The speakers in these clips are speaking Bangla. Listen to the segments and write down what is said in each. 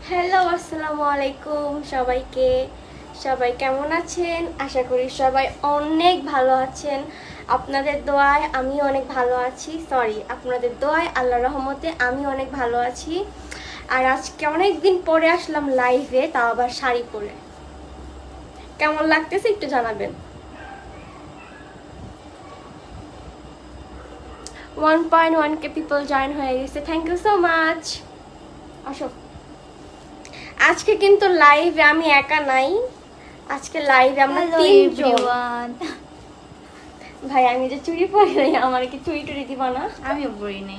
হ্যালো, আসসালামু আলাইকুম সবাইকে। সবাই কেমন আছেন? আশা করি সবাই অনেক ভালো আছেন। আপনাদের দোয়ায় আমি অনেক ভালো আছি। আপনাদের দোয়ায় আল্লাহর রহমতে আমি অনেক ভালো আছি। আর আজকে অনেক দিন পরে আসলাম লাইভে, তাও আবার শাড়ি পরে। কেমন লাগতেছে একটু জানাবেন। 1.1k পিপল জয়েন হয়ে গেছে, থ্যাংক ইউ সো মাচ। আসো। আজকে কিন্তু লাইভে আমি একা নাই, আজকে লাইভে আমরা তিনজন। ভাই আমি যে চুড়ি পরি নাই, আমার কি চুড়ি টুড়ি দিবা না? আমিও পড়ি নাই।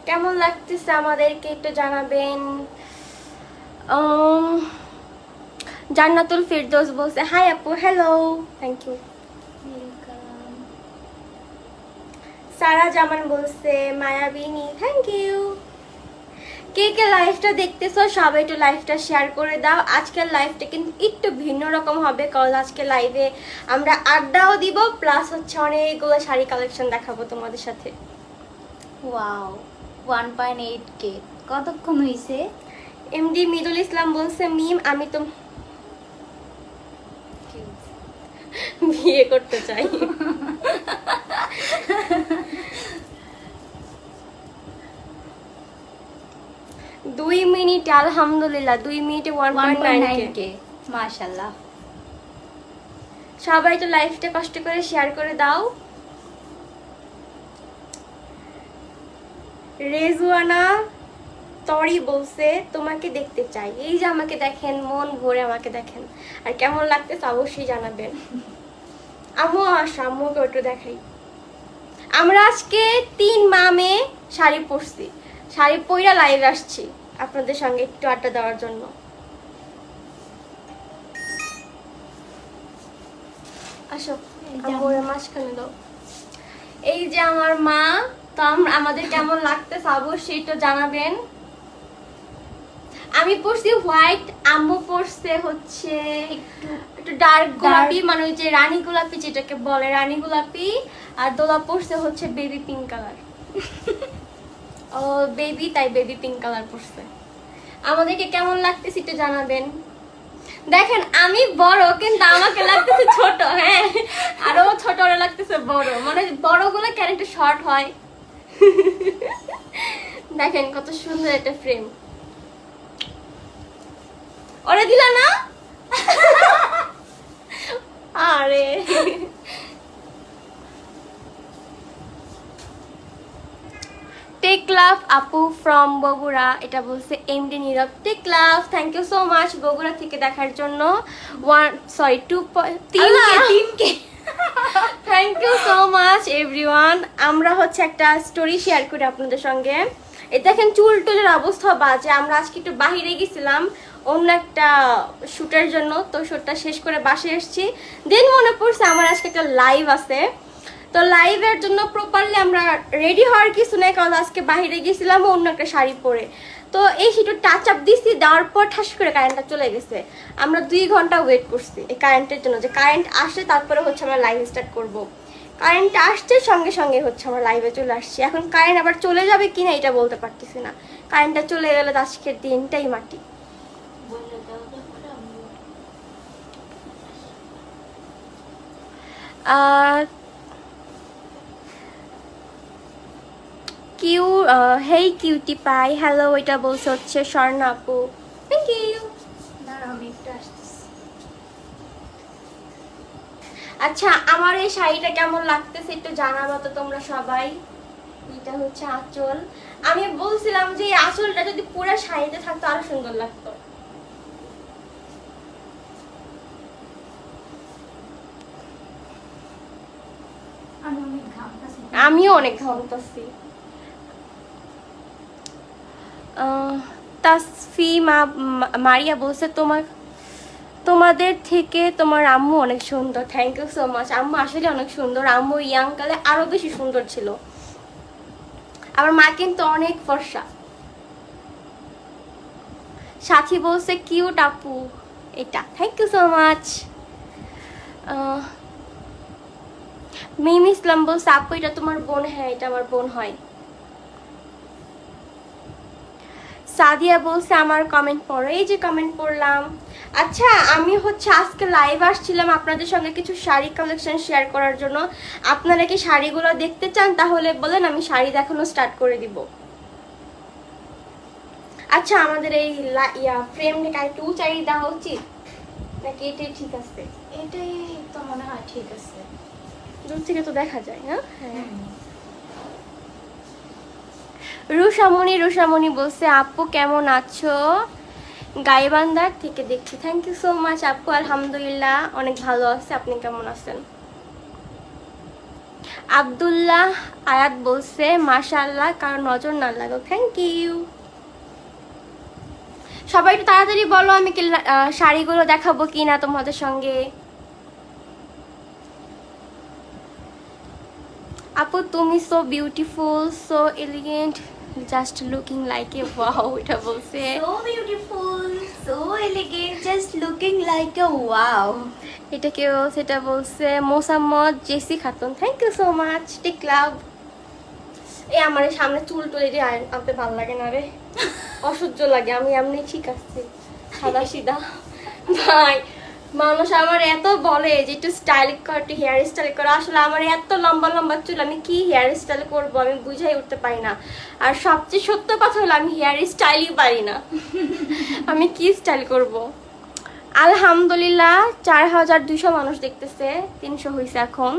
কেমন লাগতেছে আমাদেরকে একটু জানাবেন। জান্নাতুল ফিরদৌস বলছে হাই আপু, হ্যালো, থ্যাংক ইউ। সারা জামান বলছে মায়াবিনী, থ্যাংক ইউ। কে কে লাইভটা দেখতেছো সবাই একটু লাইভটা শেয়ার করে দাও। আজকের লাইভটা কিন্তু একটু ভিন্ন রকম হবে, কারণ আজকে লাইভে আমরা আড্ডাও দিব, প্লাস হচ্ছে অনেকগুলো শাড়ি কালেকশন দেখাবো তোমাদের সাথে। ওয়াও, 1.8k কতক্ষণ হইছে? এমডি মিদুল ইসলাম বলছে মিম আমি তো বিয়ে করতে চাই। 2 মিনিটে আলহামদুলিল্লাহ 2 মিনিটে 1.9k। মাশাআল্লাহ। সবাই তো লাইভটা কষ্ট করে শেয়ার করে দাও। রেজওয়ানা তরি বলছে তোমাকে দেখতে চাই। এই যে আমাকে দেখেন, মন ভরে আমাকে দেখেন। আর কেমন লাগতেছে অবশ্যই জানাবেন। আম্মু আসো, আম্মুকে একটু দেখাই। আমরা আজকে 3 মামে শাড়ি পরছি, শাড়ি পইরা লাইভ আসছি আপনাদের সঙ্গে একটু আড্ডা দেওয়ার জন্য। আসো আম্মুর মাঝখানে দাও। এই যে আমার মা, তো আমাদের কেমন লাগতেছে অবশ্যই একটু জানাবেন। আমি পরছি হোয়াইট, আম্মু পরছে হচ্ছে একটু ডার্ক গোলাপি, মানে ওই যে রানী গোলাপি যেটাকে বলে রানী গোলাপি। আর দোলা পরছে হচ্ছে বেবি পিঙ্ক কালার। ও বেবি, তাই বেবি পিঙ্ক কালার পরছে। আমাদেরকে কেমন লাগতেছে একটু জানাবেন। দেখেন আমি বড় কিন্তু আমাকে লাগতেছে ছোট, হ্যাঁ, আরো ছোট ওরা লাগতেছে বড়, মানে বড়গুলো ক্যারেক্টার শর্ট হয়। দেখেন কত সুন্দর একটা ফ্রেম। ওরে দিলা না? আরে টেক লাভ আপু ফ্রম বগুড়া, এটা বলছে MD Nirob. Take love, thank you so much Bogura থেকে দেখার জন্য। 3k thank you so much everyone. আমরা হচ্ছে একটা স্টোরি শেয়ার করি আপনাদের সঙ্গে। এই দেখেন চুল টুলের অবস্থা বাজে। আমরা আজকে একটু বাহিরে গেছিলাম অন্য একটা শুটের জন্য, তো শুটটা শেষ করে বাসায় এসেছি। দেন মনে পড়ছে আমার আজকে একটা লাইভ আছে, তো লাইভের জন্য প্রপারলি আমরা রেডি হওয়ার কিছু নেই, কারণ আজকে বাহিরে গেছিলাম অন্য একটা শাড়ি পরে। তো এই একটু টাচ আপ দিচ্ছি, দেওয়ার পর ঠাস করে কারেন্টটা চলে গেছে। আমরা 2 ঘন্টা ওয়েট করছি এই কারেন্টের জন্য, যে কারেন্ট আসে তারপরে হচ্ছে আমরা লাইভ স্টার্ট করব। কারেন্ট আসছে সঙ্গে সঙ্গে হচ্ছে আমরা লাইভে চলে আসছি। এখন কারেন্ট আবার চলে যাবে কিনা এটা বলতে পারতেছি না। কারেন্টটা চলে গেলে তো আজকের দিনটাই মাটি। কিউ হেই কিউটি পাই, হ্যালো, এটা বলছে হচ্ছে স্বর্ণা আপু, থ্যাংক ইউ। আচ্ছা আমার এই শাড়িটা কেমন লাগতেছে একটু জানাবো তো তোমরা সবাই। এটা হচ্ছে আঁচল। আমি বলছিলাম যে এই আঁচলটা যদি পুরো শাড়িতে থাকতো আরো সুন্দর লাগতো। আমিও অনেক ঘামতেছি। তাসফিমা মারিয়া বলছে তোমাদের থেকে তোমার আম্মু অনেক সুন্দর, থ্যাংক ইউ সো মাচ। আম্মু আসলে অনেক সুন্দর, আম্মু ইয়াং কালে আরো বেশি সুন্দর ছিল। আমার মা কিন্তু অনেক ফর্সা। সাথী বলছে কিউট আপু, এটা থ্যাংক ইউ সো মাচ। মিম ইসলাম বলছে আপু এটা তোমার বোন? হ্যাঁ এটা আমার বোন হয়। সাদিয়া বলছে আমার কমেন্ট পড়ো, এই যে কমেন্ট পড়লাম। আচ্ছা আমি হচ্ছে আজকে লাইভ আসছিলাম আপনাদের সঙ্গে কিছু শাড়ি কালেকশন শেয়ার করার জন্য। আপনারা কি শাড়িগুলো দেখতে চান? তাহলে বলেন, আমি শাড়ি দেখানো স্টার্ট করে দিব। আচ্ছা আমাদের এই ফ্রেমটাকে একটু উঁচাই দেওয়া উচিত নাকি এটাই ঠিক আছে? এটাই তো মনে হয় ঠিক আছে। দূর থেকে তো দেখা যায়। হ্যাঁ হ্যাঁ। রুষামণি বলছে আপু কেমন আছো? গাইবান্ধার থেকে দেখছি। থ্যাংক ইউ সো মাচ আপু, আলহামদুলিল্লাহ অনেক ভালো আছে। আপনি কেমন আছেন? আব্দুল্লাহ আয়াত বলছে মাশাআল্লাহ, কারো নজর না লাগো। Thank you. সবাই একটু তাড়াতাড়ি বলো আমি কি শাড়িগুলো দেখাবো কিনা তোমাদের সঙ্গে। আপু তুমি so beautiful, so elegant, just looking like a wow, এটা বলছে। So beautiful, so elegant, just looking like a wow. এটা কেউ সেটা বলছে Mosammat Jesi Khatun. Thank you so much টিক লাভ। এই আমার এই সামনে চুল টুলে দিয়ে আনতে ভালো লাগে না রে, অসহ্য লাগে। আমি এমনি ঠিক আছে সাদা সিধা ভাই। মানুষ আমার এত বলে যে একটু স্টাইল কর, একটু হেয়ার স্টাইল কর। আসলে আমার এত লম্বা লম্বা চুল, আমি কি হেয়ার স্টাইল করবো আমি বুঝাই উঠতে পারি না। আর সবচেয়ে সত্য কথা হলো আমি হেয়ার স্টাইলই পারি না। আমি কি স্টাইল করব? আলহামদুলিল্লাহ 4200 মানুষ দেখতেছে, 300 হয়েছে এখন।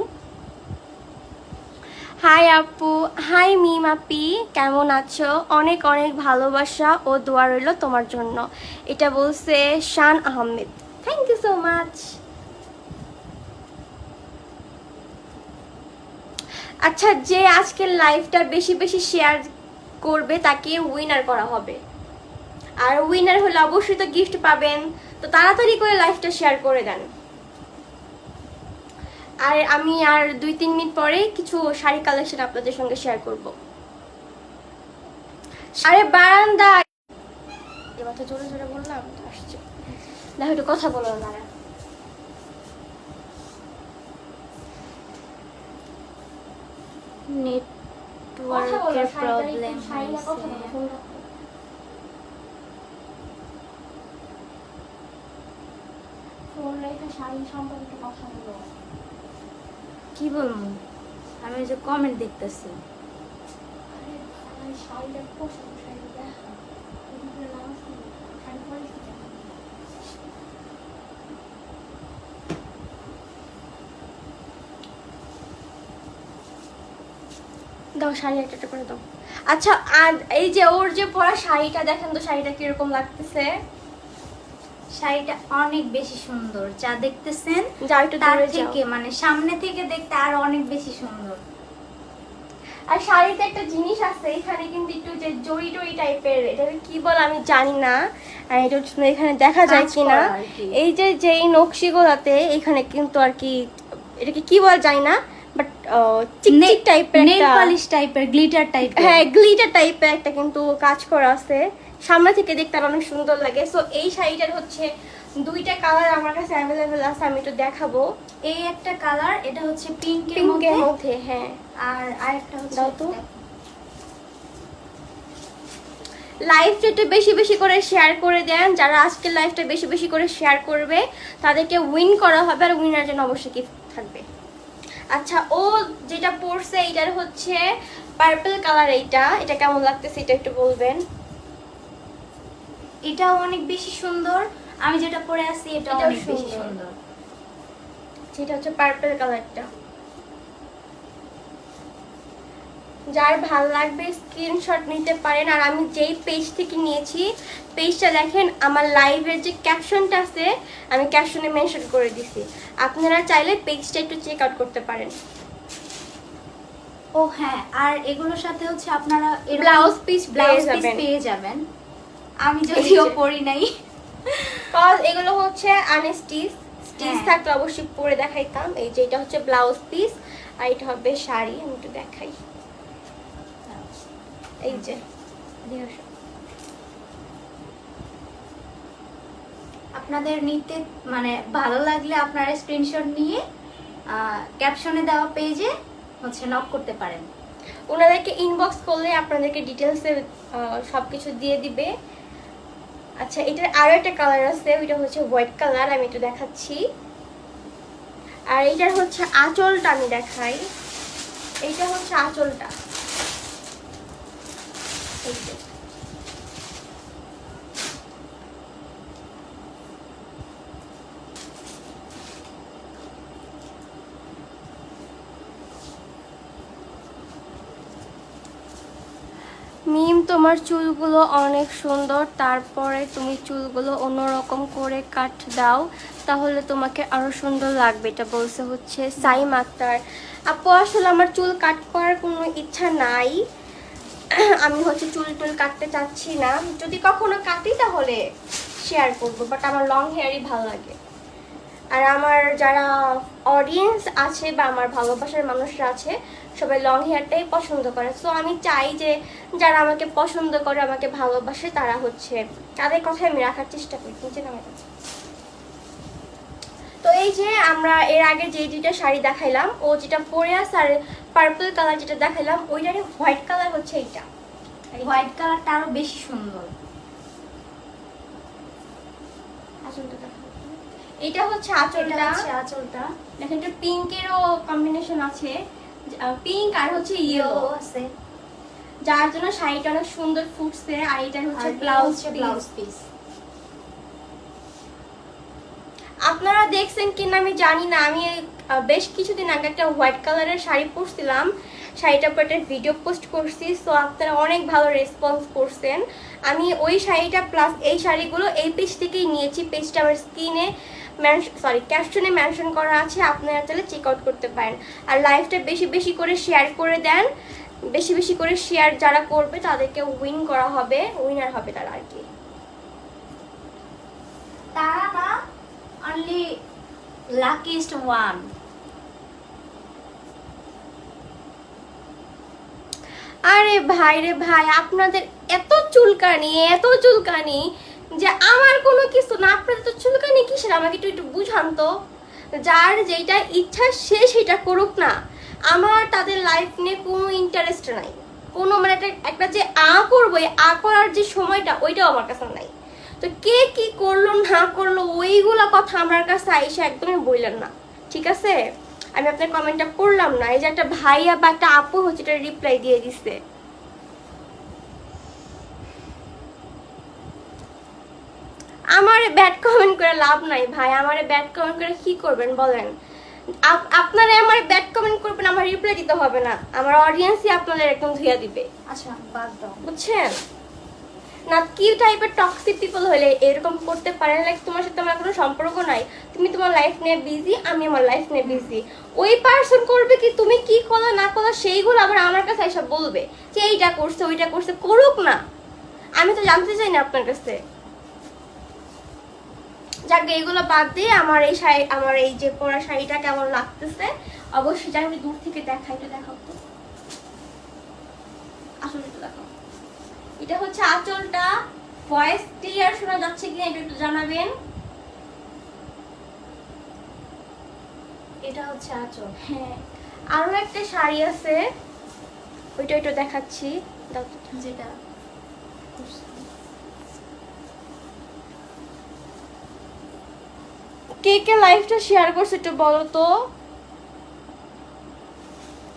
হাই আপু, হাই মিম আপি, কেমন আছো? অনেক অনেক ভালোবাসা ও দোয়া রইল তোমার জন্য, এটা বলছে Shan Ahmed. Thank you so much. আচ্ছা যে আজকের লাইভটা বেশি বেশি শেয়ার করবে তাকে উইনার করা হবে। আর উইনার হলে অবশ্যই তো গিফট পাবেন, তো তাড়াতাড়ি করে লাইভটা শেয়ার করে দেন। আর আমি আর 2-3 মিনিট পরে কিছু শাড়ি কালেকশন আপনাদের সঙ্গে শেয়ার করব। আরে বারান্দা, এবার তো জোরে জোরে বললাম, আসছে দেখো একটু কথা বলো না। নেটওয়ার্কের প্রবলেম হয়েছে। কি বলবো, আমি ওই যে কমেন্ট দেখতেছি। দাও শাড়ি একটা করে দাও। আচ্ছা আর এই যে ওর যে পরা শাড়িটা দেখেন তো, শাড়িটা কিরকম লাগতেছে? শাড়িটা অনেক বেশি সুন্দর, যা দেখতেছেন যাও একটু তার দূরে যাও। থেকে মানে সামনে থেকে দেখতে আর অনেক বেশি সুন্দর। আর শাড়িতে একটা জিনিস আছে, এখানে কিন্তু একটু যে জড়ি টড়ি টাইপের, এটা কি বল আমি জানি না, আর এটা এখানে দেখা যায় কাজ কিনা। করা আর কি। এই যে যেই নকশিগুলোতে এখানে কিন্তু আর কি এটাকে কি বল জানি না, বাট চিকচিক টাইপের নেল পলিশ টাইপের, গ্লিটার টাইপের। হ্যাঁ গ্লিটার টাইপের একটা কিন্তু কাজ করা আছে, সামনে থেকে দেখতে আর অনেক সুন্দর লাগে। সো এই শাড়িটার হচ্ছে 2টা কালার আমার কাছে অ্যাভেলেবেল আছে, আমি একটু দেখাবো। এই একটা কালার, এটা হচ্ছে পিঙ্কের পিঙ্কের মধ্যে, মধ্যে, হ্যাঁ। আর আরেকটা হচ্ছে দাও তো। লাইভটা একটু বেশি বেশি করে শেয়ার করে দেন, যারা আজকের লাইভটা বেশি বেশি করে শেয়ার করবে তাদেরকে উইন করা হবে, আর উইনার জন্য অবশ্যই গিফট থাকবে। আচ্ছা ও যেটা পরছে এটার হচ্ছে পার্পল কালার, এটা কেমন লাগতেছে এটা একটু বলবেন। এটাও অনেক বেশি সুন্দর, আমি যেটা পরে আছি এটা এটাও অনেক বেশি সুন্দর। সুন্দর। যেটা হচ্ছে পার্পল কালারটা, যার ভাল লাগবে স্ক্রিনশট নিতে পারেন। আর আমি যেই পেজ থেকে নিয়েছি পেজটা দেখেন, আমার লাইভের যে ক্যাপশনটা আছে আমি ক্যাপশনে মেনশন করে দিছি, আপনারা চাইলে পেজটা একটু চেক আউট করতে পারেন। ও হ্যাঁ, আর এগুলোর সাথে হচ্ছে আপনারা ব্লাউজ পিস পেয়ে যাবেন। আমি যদিও পরি নাই, কজ এগুলো হচ্ছে আনস্টিচ, স্টিচ হ্যাঁ। থাকলে অবশ্যই পরে দেখাইতাম। এই যে এটা হচ্ছে ব্লাউজ পিস, আর এটা হবে শাড়ি। আমি একটু দেখাই, এই যে আপনাদের নিতে মানে ভালো লাগলে আপনারা স্ক্রিনশট নিয়ে ক্যাপশনে দেওয়া পেজে হচ্ছে নক করতে পারেন। ওনাদেরকে ইনবক্স করলে আপনাদেরকে ডিটেলসে সব কিছু দিয়ে দিবে। আচ্ছা, এটার আরও একটা কালার আছে, ওইটা হচ্ছে হোয়াইট কালার, আমি একটু দেখাচ্ছি। আর এইটার হচ্ছে আঁচলটা আমি দেখাই। এইটা হচ্ছে আঁচলটা, এই যে। মিম, তোমার চুলগুলো অনেক সুন্দর, তারপরে তুমি চুলগুলো অন্যরকম করে কাট দাও, তাহলে তোমাকে আরো সুন্দর লাগবে। এটা বলছে হচ্ছে সাইম আক্তার আপু। আসলে আমার চুল কাট করার কোনো ইচ্ছা নাই, আমি হচ্ছে চুল টুল কাটতে চাচ্ছি না। যদি কখনো কাটি তাহলে শেয়ার করবো, বাট আমার লং হেয়ারই ভালো লাগে। আর আমার যারা অডিয়েন্স আছে বা আমার ভালোবাসার মানুষরা আছে, সবাই লং হেয়ারটাই পছন্দ করে। সো আমি চাই যে যারা আমাকে পছন্দ করে, আমাকে ভালোবাসে, তারা হচ্ছে তাদের কথাই আমি রাখার চেষ্টা করি নিচে নামে কাছে। তো এই যে আমরা এর আগে যে দুইটা শাড়ি দেখাইলাম, ও যেটা পরে আছে, আর পার্পল কালার যেটা দেখাইলাম, ওইটারে হোয়াইট কালার হচ্ছে এইটা। হোয়াইট কালারটা আরো বেশি সুন্দর। আঁচলটা দেখাও। এটা হচ্ছে আঁচলটা। আঁচলটা দেখেন, এটা পিঙ্কেরও কম্বিনেশন আছে, পিঙ্ক আর হচ্ছে ইয়েলো আছে, যার জন্য শাড়িটা অনেক সুন্দর ফুটছে। আর এটা হচ্ছে ব্লাউজ পিস। আপনারা দেখছেন কিনা আমি জানি না, আমি বেশ কিছুদিন আগে একটা হোয়াইট কালারের শাড়ি পরছিলাম, শাড়িটার উপর একটা ভিডিও পোস্ট করছি। সো আপনারা অনেক ভালো রেসপন্স করছেন। আমি ওই শাড়িটা প্লাস এই শাড়িগুলো এই পেজ থেকেই নিয়েছি। পেজটা আমার স্ক্রিনে ক্যাপশনে মেনশন করা আছে, আপনারা চাইলে চেক আউট করতে পারেন। আর লাইভটা বেশি বেশি করে শেয়ার করে দেন, বেশি বেশি করে শেয়ার যারা করবে তাদেরকে উইনার হবে তারা আর কি। তারা না, অনলি লাকিস্ট ওয়ান। আরে ভাই রে ভাই, আপনাদের এত চুলকানি যে আমার কোনো কিছু না। আপনাদের তো চুলকানি কিসের, আমাকে একটু বুঝান তো। যার যেটা ইচ্ছা সে সেটা করুক না, আমার তাদের লাইফ নিয়ে কোনো ইন্টারেস্ট নাই। কোনো মানে একটা যে করবো, করার যে সময়টা, ওইটাও আমার কাছে নাই। তো কে কি করলো না করলো ওইগুলা কথা আমার কাছে আইসা একদমই বললেন না, ঠিক আছে? আমি আপনার কমেন্টটা পড়লাম না। এই যে একটা ভাইয়া বা একটা আপু হচ্ছে এটা রিপ্লাই দিয়ে দিচ্ছে। আমারে ব্যাড কমেন্ট করে লাভ নাই ভাই, আমারে ব্যাড কমেন্ট করে কি করবেন বলেন? আপনারা আমারে ব্যাড কমেন্ট করবেন, আমার রিপ্লাই দিতে হবে না, আমার অডিয়েন্সই আপনাদের একদম ধুইয়া দিবে। আচ্ছা বাদ দাও, বুঝছেন না? কি টাইপের টক্সিক পিপল হলে এরকম করতে পারেন? লাইক তোমার সাথে আমার কোনো সম্পর্ক নাই, তুমি তোমার লাইফ নিয়ে বিজি, আমি আমার লাইফ নিয়ে বিজি। ওই পার্সন করবে কি তুমি কি করো না করো সেইগুলো আবার আমার কাছে এসব বলবে যে এইটা করছে ওইটা করছে, করুক না, আমি তো জানতে চাই না আপনার কাছে। যাক, এইগুলো বাদ দিয়ে আমার এই শাড়ি, আমার এই যে পরা শাড়িটা কেমন লাগতেছে অবশ্যই জানি। দূর থেকে দেখাই, তো দেখাও তো, আসলে তো দেখাও। এটা হচ্ছে আঁচলটা। ভয়েস ক্লিয়ার শোনা যাচ্ছে কিনা একটু জানাবেন। এটা হচ্ছে আঁচল। হ্যাঁ, আরো একটা শাড়ি আছে, ওইটা একটু দেখাচ্ছি। যেটা কে কে লাইভটা শেয়ার করছে একটু বলো তো।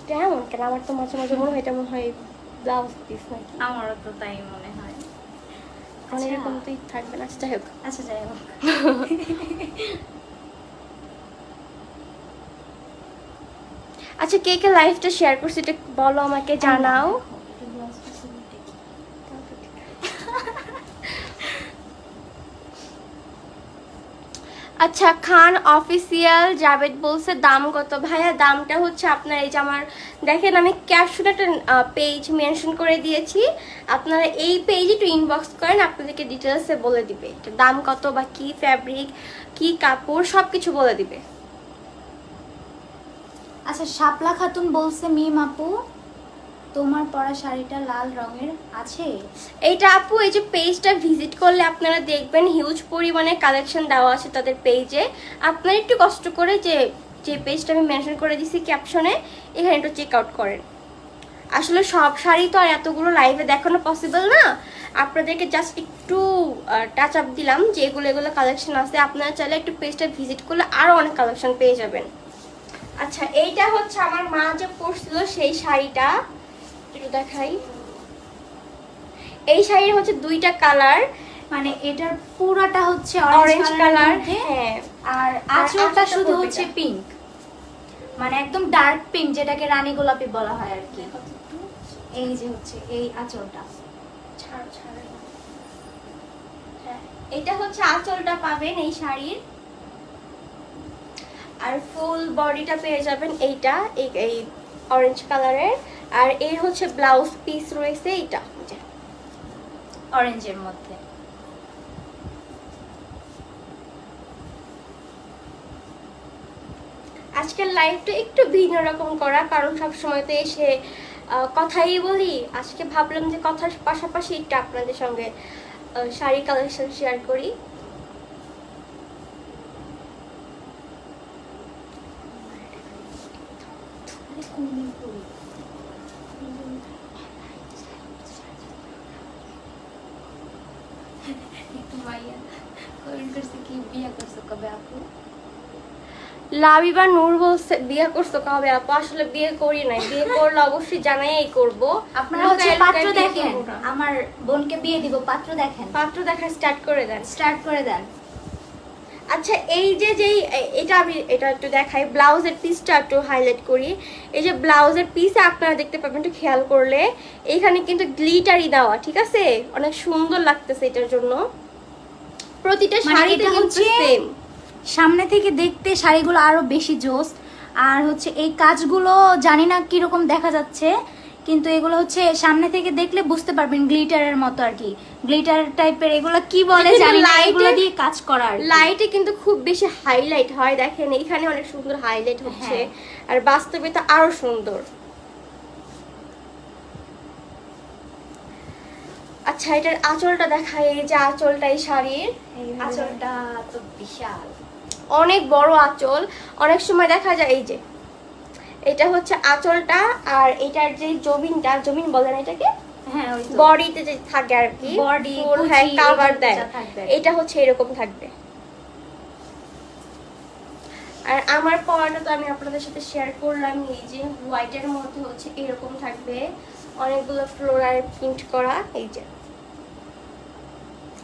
কেমন কেন, আমার তো মাঝে মাঝে মনে হয় এটা মনে হয় ব্লাউজ পিস নাকি। আমারও তো তাই মনে হয়। মানে এরকম তুই থাকবে না, যাই হোক। আচ্ছা যাই হোক। আচ্ছা, কে কে লাইভটা শেয়ার করছে এটা বলো, আমাকে জানাও। আচ্ছা, খান অফিসিয়াল জাভেদ বলছে দাম কত? ভাইয়া দামটা হচ্ছে আপনার এই যে আমার দেখেন, আমি ক্যাপশনে একটা পেজ মেনশন করে দিয়েছি, আপনারা এই পেজে একটু ইনবক্স করেন, আপনাদেরকে ডিটেলসে বলে দিবে এটা দাম কত বা কি ফ্যাব্রিক, কি কাপড়, সব কিছু বলে দিবে। আচ্ছা, শাপলা খাতুন বলছে মিম আপু তোমার পরা শাড়িটা লাল রঙের আছে? এইটা আপু এই যে পেজটা ভিজিট করলে আপনারা দেখবেন হিউজ পরিমাণে কালেকশন দেওয়া আছে তাদের পেজে। আপনারা একটু কষ্ট করে যে পেজটা আমি মেনশন করে দিছি ক্যাপশনে, এখানে একটু চেক আউট করেন। আসলে সব শাড়ি তো আর এতগুলো লাইভে দেখানো পসিবল না, আপনাদেরকে জাস্ট একটু টাচ আপ দিলাম যে এগুলো কালেকশন আছে। আপনারা চাইলে একটু পেজটা ভিজিট করলে আরও অনেক কালেকশন পেয়ে যাবেন। আচ্ছা, এইটা হচ্ছে আমার মা যে পরছিল সেই শাড়িটা, একটু দেখাই। এই শাড়ির হচ্ছে দুইটা কালার, মানে এটার পুরাটা হচ্ছে অরেঞ্জ কালার, হ্যাঁ, আর আঁচলটা শুধু হচ্ছে পিঙ্ক, মানে একদম ডার্ক পিঙ্ক, যেটাকে রানী গোলাপি বলা হয় আর কি। এই যে হচ্ছে এই আঁচলটা, হ্যাঁ, এটা হচ্ছে আঁচলটা পাবেন এই শাড়ির, আর ফুল বডিটা পেয়ে যাবেন এইটা এই অরেঞ্জ কালারের। আর এর হচ্ছে ব্লাউজ পিস রয়েছে এইটা অরেঞ্জের মধ্যে। আজকের লাইভটা একটু ভিন্ন রকম করা, কারণ সব সময় তো এসে কথাই বলি। আজকে ভাবলাম যে কথার পাশাপাশি একটু আপনাদের সঙ্গে শাড়ি কালেকশন শেয়ার করি। লাবিবা নূর বলছে বিয়ে করছো কবে আপু? আসলে বিয়ে করি নাই, বিয়ে করলে অবশ্যই জানাই করবো। আপনারা হচ্ছে পাত্র দেখেন, আমার বোনকে বিয়ে দিব, পাত্র দেখেন, পাত্র দেখা স্টার্ট করে দেন, স্টার্ট করে দেন। আচ্ছা, এই যে এটা আমি এটা একটু দেখাই, ব্লাউজের পিসটা একটু হাইলাইট করি। এই যে ব্লাউজের পিসে আপনারা দেখতে পাবেন, একটু খেয়াল করলে এইখানে কিন্তু গ্লিটারি দেওয়া, ঠিক আছে? অনেক সুন্দর লাগতেছে এটার জন্য। প্রতিটা শাড়িতে কিন্তু সেম। সামনে থেকে দেখতে শাড়িগুলো আরো বেশি জোস। আর হচ্ছে এই কাজগুলো জানি না কিরকম দেখা যাচ্ছে, কিন্তু এগুলো হচ্ছে সামনে থেকে দেখলে বুঝতে পারবেন গ্লিটারের মতো আর কি, গ্লিটার টাইপের। এগুলো কি বলে জানি না, এগুলো দিয়ে কাজ করার লাইটে কিন্তু খুব বেশি হাইলাইট হয়, দেখেন এইখানে অনেক সুন্দর হাইলাইট হচ্ছে, আর বাস্তবে তো আরো সুন্দর। আচ্ছা, এটার আঁচলটা দেখাই। এই যে আঁচলটা এই শাড়ির, আঁচলটা তো বিশাল, অনেক বড় আঁচল। অনেক সময় দেখা যায় এই যে এটা হচ্ছে আঁচলটা, আর এটার যে জমিন বলেন এটাকে, হ্যাঁ ওই বডিতে যে থাকে আর কি, বডি ফুল হ্যাঁ কভার দেয়, এটা হচ্ছে এরকম থাকবে। আর আমার পরাটা তো আমি আপনাদের সাথে শেয়ার করলাম, এই যে হোয়াইটের মধ্যে হচ্ছে এরকম থাকবে, অনেকগুলো ফ্লোরাল প্রিন্ট করা। এই যে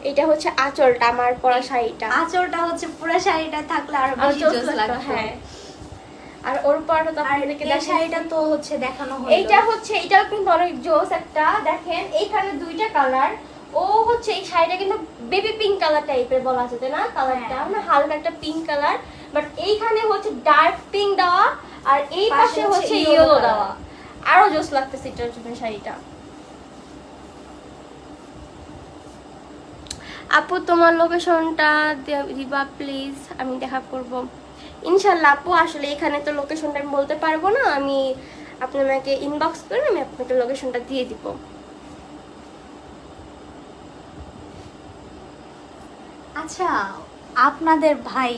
এটা হচ্ছে আঁচলটা আমার পরা শাড়িটা, আঁচলটা হচ্ছে পুরো শাড়িটা থাকলে আরো বেশি জোস লাগবে। হ্যাঁ, আর ওর পরাটা তো আপনাদেরকে এই শাড়িটা তো হচ্ছে দেখানো হলো। এটাও কিন্তু অনেক জোস একটা। দেখেন এইখানে দুইটা কালার, ও হচ্ছে এই শাড়িটা কিন্তু বেবি পিঙ্ক কালার টাইপের বলা যেতে না, কালারটা না হালকা একটা পিঙ্ক কালার, বাট এইখানে হচ্ছে ডার্ক পিঙ্ক দেওয়া, আর এই পাশে হচ্ছে ইয়েলো দেওয়া, আরো জোস লাগতেছে এটার জন্য শাড়িটা। আপু তোমার লোকেশনটা দিবা প্লিজ, আমি দেখা করব ইনশাল্লাহ। আপু আসলে এখানে তো লোকেশনটা আমি বলতে পারবো না, আমি আপনাকে ইনবক্স করে আমি আপনাকে লোকেশনটা দিয়ে দিব। আচ্ছা, আপনাদের ভাই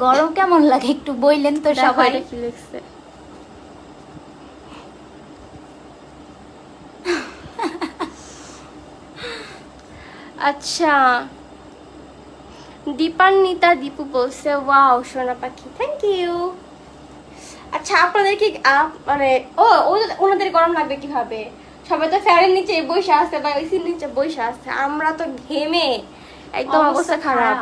গরম কেমন লাগে একটু বললেন তো সবাই। কি লিখছে? আচ্ছা, দীপান্বিতা দীপু বলছে ওয়াও সোনা পাখি, থ্যাংক ইউ। আচ্ছা, আপনাদের কি মানে ওনাদের গরম লাগবে কিভাবে? সবাই তো ফ্যানের নিচে বসে আছে বা এসির নিচে বসে আছে, আমরা তো ঘেমে একদম অবস্থা খারাপ।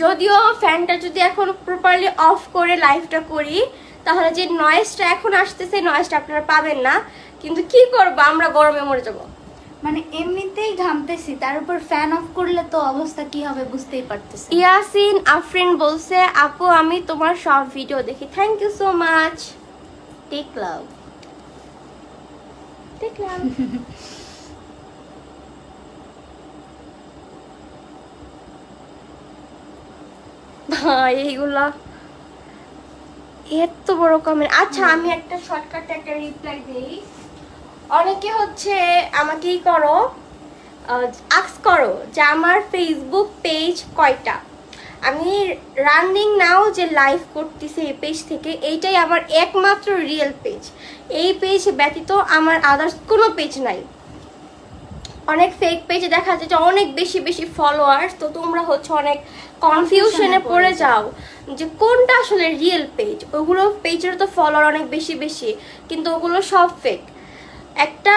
যদিও ফ্যানটা যদি এখন প্রপারলি অফ করে লাইভটা করি, তাহলে যে নয়েজটা এখন আসতেছে নয়েজটা আপনারা পাবেন না, কিন্তু কি করবো, আমরা গরমে মরে যাবো। মানে এমনিতেই ঘামতেছি, তার উপর ফ্যান অফ করলে তো অবস্থা কি হবে বুঝতেই পারতেছি। ইয়াসিন আফরিন বলছে আপু আমি তোমার সব ভিডিও দেখি, থ্যাংক ইউ সো মাচ। দেখলাম ভাই এইগুলা এত বড় কমেন্ট। আচ্ছা আমি একটা শর্টকাটে একটা রিপ্লাই দেই। অনেকে হচ্ছে আমাকেই করো আস্ক করো যে আমার ফেসবুক পেজ কয়টা। আমি রানিং নাও যে লাইভ করতেছি এই পেজ থেকে, এইটাই আমার একমাত্র রিয়েল পেজ। এই পেজ ব্যতীত আমার আদার্স কোনো পেজ নাই। অনেক ফেক পেজে দেখা যায় যে অনেক বেশি বেশি ফলোয়ার্স, তো তোমরা হচ্ছে অনেক কনফিউশনে পড়ে যাও যে কোনটা আসলে রিয়েল পেজ। ওগুলো পেজের তো ফলোয়ার অনেক বেশি বেশি, কিন্তু ওগুলো সব ফেক। একটা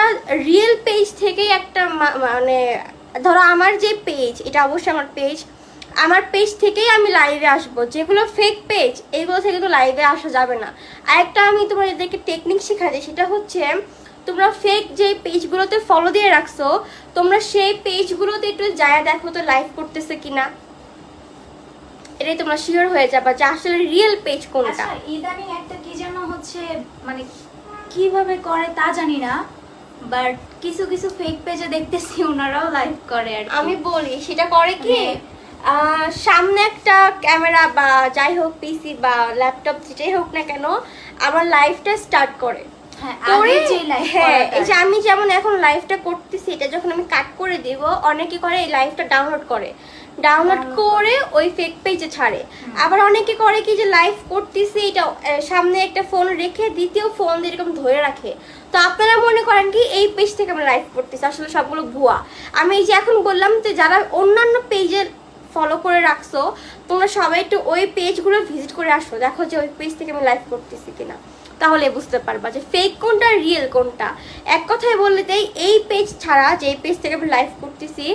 রিয়েল পেজ থেকেই একটা মানে ধরো আমার যে পেজ, এটা অবশ্যই আমার পেজ, আমার পেজ থেকেই আমি লাইভে আসবো। যেগুলো ফেক পেজ এইগুলো থেকে তো লাইভে আসা যাবে না। আর একটা আমি তোমাদেরকে টেকনিক শেখাচ্ছি, সেটা হচ্ছে তোমরা ফেক যে পেজগুলোতে ফলো দিয়ে রাখছো, তোমরা সেই পেজগুলোতে একটু যায় দেখো তো লাইভ করতেছে কিনা, এটাই তোমরা শিওর হয়ে যাবে যে আসলে রিয়েল পেজ কোনটা। আচ্ছা ইদানিং একটা কি যেন হচ্ছে, মানে কিভাবে করে তা জানি না, বাট কিছু কিছু ফেক পেজে দেখতেছি ওনারাও লাইভ করে আর কি। আমি বলি সেটা করে কি, সামনে একটা ক্যামেরা বা যাই হোক পিসি বা ল্যাপটপ যেটাই হোক না কেন, আমার লাইভটা স্টার্ট করে। হ্যাঁ, করে আগে যে live হ্যাঁ, করাটা। এই যে আমি যেমন এখন লাইভটা করতেছি, এটা যখন আমি কাট করে দিব, অনেকে করে এই লাইভটা ডাউনলোড করে, ডাউনলোড করে ওই ফেক পেজে ছাড়ে। আবার অনেকে করে কি যে লাইভ করতেছি, এটা সামনে একটা ফোন রেখে দ্বিতীয় ফোন দিয়ে এরকম ধরে রাখে। তো আপনারা মনে করেন কি এই পেজ থেকে আমরা লাইভ করতেছি, আসলে সবগুলো ভুয়া। আমি এই যে এখন বললাম যে যারা অন্যান্য পেজে ফলো করে রাখছো, তোমরা সবাই একটু ওই পেজগুলো ভিজিট করে আসো, দেখো যে ওই পেজ থেকে আমি লাইভ করতেছি কিনা, তাহলে বুঝতে পারবা যে ফেক কোনটা রিয়েল কোনটা। এক কথায় বললে তাই, এই পেজ ছাড়া, যে পেজ থেকে আমি লাইভ করতেছি,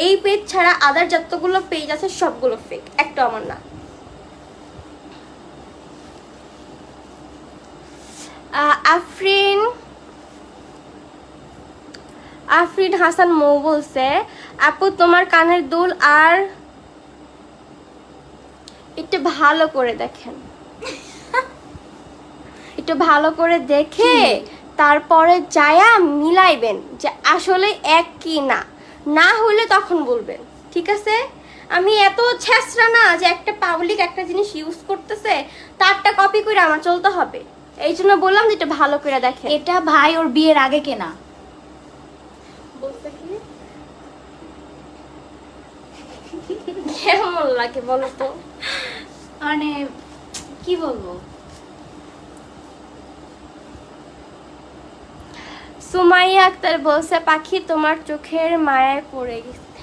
এই পেজ ছাড়া আদার যতগুলো পেজ আছে সবগুলো ফেক, একটা আমার না। আফরিন হাসান মৌ বলছে, আপু তোমার কানের দুল আর একটু ভালো করে দেখেন, একটু ভালো করে দেখে তারপরে যায়া মিলাইবেন যে আসলে এক কি না, না হলে তখন বলবেন, ঠিক আছে? আমি এত ছেঁচড়া না যে একটা পাবলিক একটা জিনিস ইউজ করতেছে তারটা কপি করে আমার চলতে হবে। এই জন্য বললাম যে এটা ভালো করে দেখেন। এটা ভাই ওর বিয়ের আগে কেনা। বলতে কি কেমন লাগে বলো তো? মানে কি বলবো, সুমাইয়া আক্তার বলছে, পাখি তোমার চোখের মায়ায় পড়ে গেছে।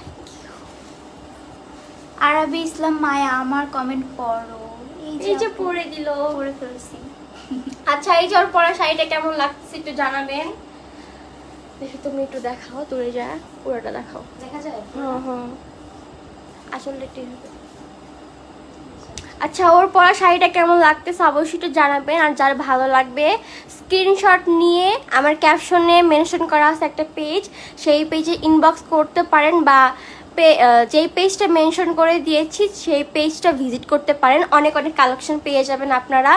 আরবি ইসলাম মায়া আমার কমেন্ট পড়ো। এই যে পড়ে দিল, পড়ে ফেলছি। আচ্ছা এই যে ওর পরা শাড়িটা কেমন লাগছে একটু জানাবেন। দেখি তুমি একটু দেখাও, দূরে যা পুরোটা দেখাও। দেখা যায়? হুম আসলে ঠিক হবে। আচ্ছা ওর পরা শাড়িটা কেমন লাগতেছে অবশ্যই একটু জানাবেন। আর যার ভালো লাগবে স্ক্রিনশট নিয়ে আমার ক্যাপশনে মেনশন করা আছে একটা পেজ, সেই পেজে ইনবক্স করতে পারেন, বা যেই পেজটা মেনশন করে দিয়েছি সেই পেজটা ভিজিট করতে পারেন। অনেক অনেক কালেকশন পেয়ে যাবেন আপনারা।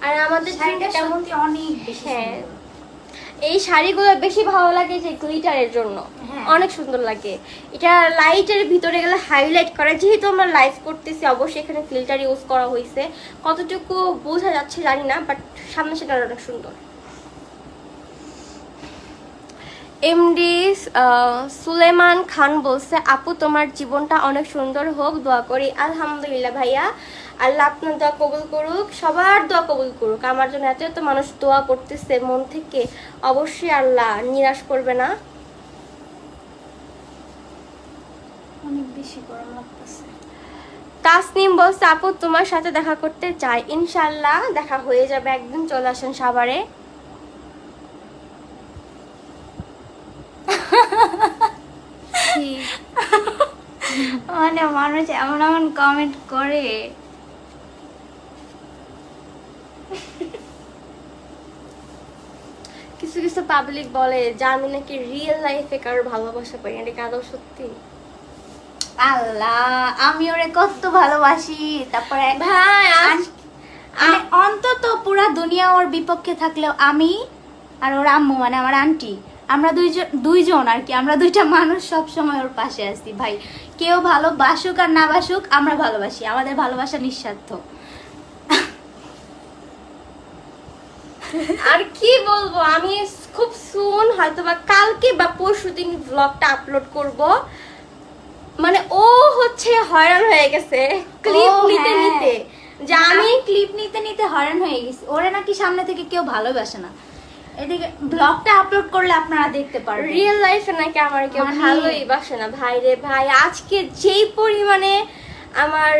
আর আমাদের শাড়িটা কেমন, সত্যি অনেক বেশি হ্যাঁ সুন্দর। এই শাড়িগুলো বেশি ভালো লাগে যে গ্লিটারের জন্য, হ্যাঁ। অনেক সুন্দর লাগে। এটা লাইটের ভিতরে গেলে হাইলাইট করে, যেহেতু আমরা লাইভ করতেছি অবশ্যই এখানে ফিল্টার ইউজ করা হয়েছে, কতটুকু বোঝা যাচ্ছে জানি না, বাট সামনে সেটা অনেক সুন্দর। এমডি সুলেমান খান বলছে, আপু তোমার জীবনটা অনেক সুন্দর হোক, দোয়া করি। আলহামদুলিল্লাহ ভাইয়া, আল্লাহ আপনার দোয়া কবুল করুক, সবার দোয়া কবুল করুক। আমার জন্য এত এত মানুষ দোয়া করতেছে মন থেকে, অবশ্যই আল্লাহ নিরাশ করবে না। অনেক বেশি গরম লাগতেছে। তাসনিম বলছে, আপু তোমার সাথে দেখা করতে চাই, ইনশাল্লাহ দেখা হয়ে যাবে, একদিন চলে আসেন সাভারে। মানে মানুষ এমন এমন কমেন্ট করে। কিছু কিছু পাবলিক বলে যে আমি নাকি রিয়েল লাইফে কারোর ভালোবাসা পাই, এটা কি আদৌ সত্যি? আল্লাহ, আমি ওরে কত ভালোবাসি। তারপরে ভাই মানে অন্তত পুরা দুনিয়া ওর বিপক্ষে থাকলেও আমি আর ওর আম্মু মানে আমার আন্টি আমরা দুইজন আর কি, আমরা দুইটা মানুষ সব সময় ওর পাশে আছি ভাই। কেউ ভালোবাসুক আর না বাসুক, আমরা ভালোবাসি, আমাদের ভালোবাসা নিঃস্বার্থ। আর কি বলবো, আমি খুব সুন হয়তোবা কালকে বা পরশুদিন ব্লগটা আপলোড করব। মানে ও হচ্ছে হয়রান হয়ে গেছে ক্লিপ ও, নিতে হ্যাঁ। নিতে, যে আমি আমি ক্লিপ নিতে নিতে হয়রান হয়ে গেছি। ওরে নাকি সামনে থেকে কেউ ভালোবাসে না। এদিকে ব্লগটা আপলোড করলে আপনারা দেখতে পারবেন। রিয়েল লাইফে নাকি আমার কেউ মানে- ভালোই বাসে না। ভাই রে ভাই, আজকে যেই পরিমাণে আমার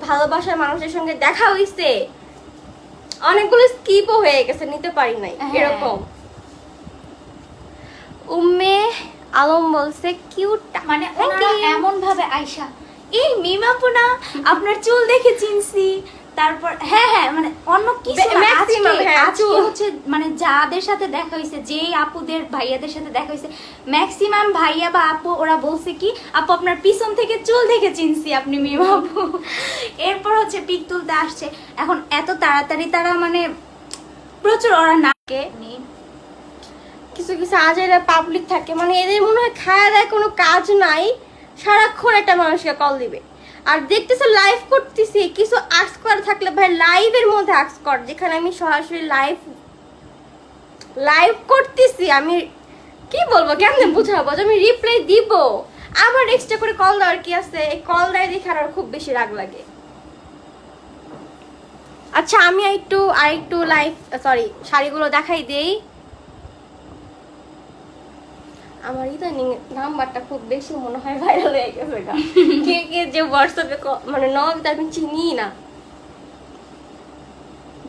ভালোবাসার মানুষের সঙ্গে দেখা হইছে, অনেকগুলো স্কিপও হয়ে গেছে, নিতে পারি নাই। হ্যাঁ। এরকম উম্মে আলম বলছে কিউট, মানে ওনারা এমন ভাবে আয়শা, এই মিমাপুনা আপনার চুল দেখে চিনছি। তারপর হ্যাঁ হ্যাঁ, মানে অন্য কিছু না, Maximum, আজকে হ্যাঁ, আজকে চুল। হচ্ছে মানে যাদের সাথে দেখা হয়েছে, যেই আপুদের ভাইয়াদের সাথে দেখা হয়েছে, ম্যাক্সিমাম ভাইয়া বা আপু ওরা বলছে কি, আপু আপনার পিছন থেকে চুল দেখে চিনছি আপনি মিমা আপু। এরপর হচ্ছে পিক তুলতে আসছে। এখন এত তাড়াতাড়ি তারা মানে প্রচুর ওরা নাকে কিছু কিছু আজেরা পাবলিক থাকে, মানে এদের মনে হয় খায়া দেয় কোনো কাজ নাই, সারাক্ষণ একটা মানুষকে কল দিবে। আর দেখতেছে লাইভ করতেছি, কিছু আস্ক করা থাকলে ভাই লাইভের মধ্যে আস্ক কর, যেখানে আমি সরাসরি লাইভ করতেছি। আমি কি বলবো, কেমনে বুঝাবো যে আমি রিপ্লাই দিব, আবার এক্সট্রা করে কল দেওয়ার কি আছে? এই কল দেয় দেখে আর খুব বেশি রাগ লাগে। আচ্ছা আমি আরেকটু লাইভ শাড়িগুলো দেখাই দেই। আমার ইদানিং নাম্বারটা খুব বেশি মনে হয় ভাইরাল হয়ে গেছে গা। কে কে যে হোয়াটসঅ্যাপে মানে নক দেয় আমি চিনি না।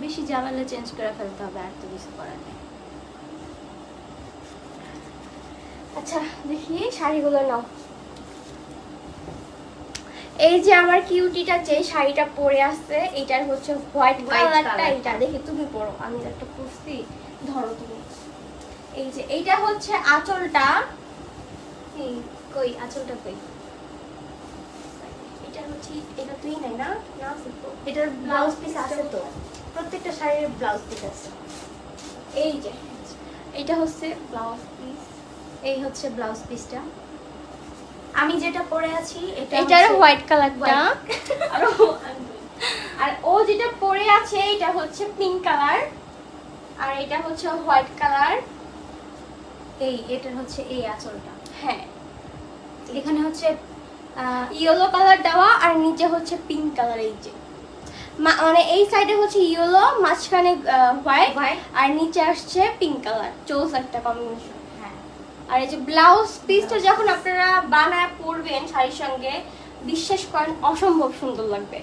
বেশি ঝামেলা চেঞ্জ করে ফেলতে হবে, আর তো কিছু করার নেই। আচ্ছা দেখি শাড়িগুলো নাও। এই যে আমার কিউটিটা যে শাড়িটা পরে আছে, এটার হচ্ছে হোয়াইট কালারটা। কালারটা। এটা দেখি তুমি পরো, আমি একটা পরছি, ধরো তুমি। এই যে এইটা হচ্ছে আঁচলটা, এই কই আঁচলটা কই? এটা হচ্ছে, এটা তুই নাই না, না আছে তো। এটার ব্লাউজ পিস আছে তো, প্রত্যেকটা শাড়ির ব্লাউজ পিস আছে। এই যে এটা হচ্ছে ব্লাউজ পিস, এই হচ্ছে ব্লাউজ পিসটা। আমি যেটা পরে আছি এটা এটার হচ্ছে হোয়াইট কালারটা, white। আর ও যেটা পরে আছে এটা হচ্ছে পিঙ্ক কালার, আর এটা হচ্ছে হোয়াইট কালার। এটার হচ্ছে এই আঁচলটা। হ্যাঁ, এখানে হচ্ছে ইয়েলো কালার দেওয়া, আর নিচে হচ্ছে পিঙ্ক কালার। এই যে মানে এই সাইডে হচ্ছে ইয়েলো, মাঝখানে হোয়াইট, White। আর নিচে আসছে পিঙ্ক কালার। চোজ একটা কম্বিনেশন। হ্যাঁ, আর এই যে ব্লাউজ পিসটা যখন আপনারা বানায় পরবেন শাড়ির সঙ্গে, বিশ্বাস করেন অসম্ভব সুন্দর লাগবে।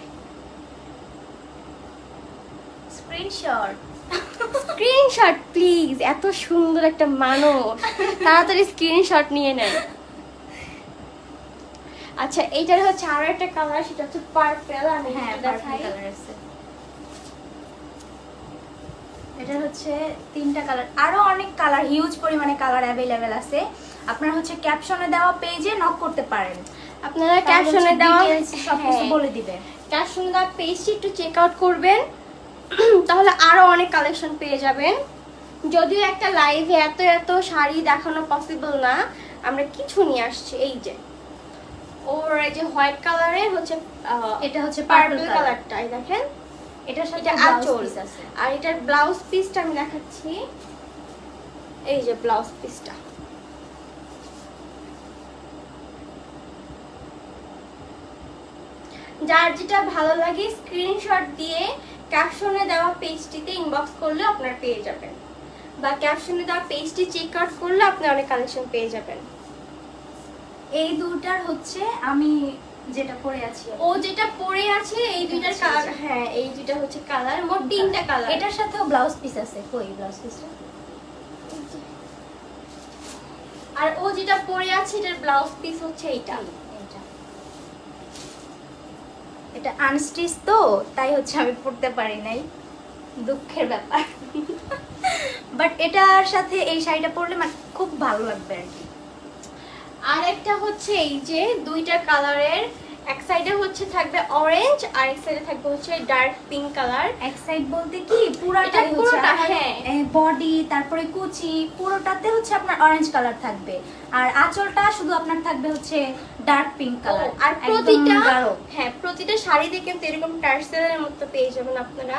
স্ক্রিনশট। স্ক্রিনশট প্লিজ, এত সুন্দর একটা মানুষ, তাড়াতাড়ি স্ক্রিনশট নিয়ে নেন। আচ্ছা এইটার হচ্ছে আরো একটা কালার, সেটা হচ্ছে পার্পল। আমি হ্যাঁ, একটু পার্পল দেখাই। কালার আছে। এটা হচ্ছে তিনটা কালার, আরো অনেক কালার, হিউজ পরিমাণে কালার অ্যাভেলেবেল আছে। আপনারা হচ্ছে ক্যাপশনে দেওয়া পেজে নক করতে পারেন, আপনারা ক্যাপশনে দেওয়া সবকিছু বলে দিবে। ক্যাপশনে দেওয়া পেজটি একটু চেক আউট করবেন, তাহলে আরো অনেক কালেকশন পেয়ে যাবেন। যদিও একটা লাইভে এত এত শাড়ি দেখানো পসিবল না, আমরা কিছু নিয়ে আসছি। এই যে ওর এই যে হোয়াইট কালারে হচ্ছে এটা হচ্ছে পার্পল পার্পল কালারটা, এই দেখেন। এটার সাথে এটা ব্লাউজ আঁচল, পিস আছে। আর এটার ব্লাউজ পিসটা আমি দেখাচ্ছি। এই যে ব্লাউজ পিসটা, যার যেটা ভালো লাগে স্ক্রিনশট দিয়ে ক্যাপশনে দেওয়া পেজটিতে ইনবক্স করলে আপনারা পেয়ে যাবেন, বা ক্যাপশনে দেওয়া পেজটি চেক আউট করলে আপনি অনেক কালেকশন পেয়ে যাবেন। এই দুটার হচ্ছে আমি যেটা পরে আছি, ও যেটা পরে আছে এই দুইটার কালার, হ্যাঁ এই দুইটা হচ্ছে কালার, মোট তিনটা কালার। এটার সাথেও ব্লাউজ পিস আছে। কই ব্লাউজ পিসটা? আর ও যেটা পরে আছে এটার ব্লাউজ পিস হচ্ছে এইটা। এটা আনস্টিচ তো, তাই হচ্ছে আমি পরতে পারি নাই, দুঃখের ব্যাপার। বাট এটার সাথে এই শাড়িটা পরলে মানে খুব ভালো লাগবে আর কি। আর একটা হচ্ছে এই যে দুইটা কালারের এক সাইডে হচ্ছে থাকবে অরেঞ্জ আর এক সাইডে থাকবে হচ্ছে ডার্ক পিঙ্ক কালার। এক সাইড বলতে কি পুরাটাই এটা হচ্ছে পুরোটা, হ্যাঁ। বডি, তারপরে কুচি পুরোটাতে হচ্ছে আপনার অরেঞ্জ কালার থাকবে, আর আঁচলটা শুধু আপনার থাকবে হচ্ছে ডার্ক পিঙ্ক কালার। আর প্রতিটা, হ্যাঁ প্রতিটা শাড়িতে কিন্তু এরকম টার্সেলের মতো পেয়ে যাবেন আপনারা।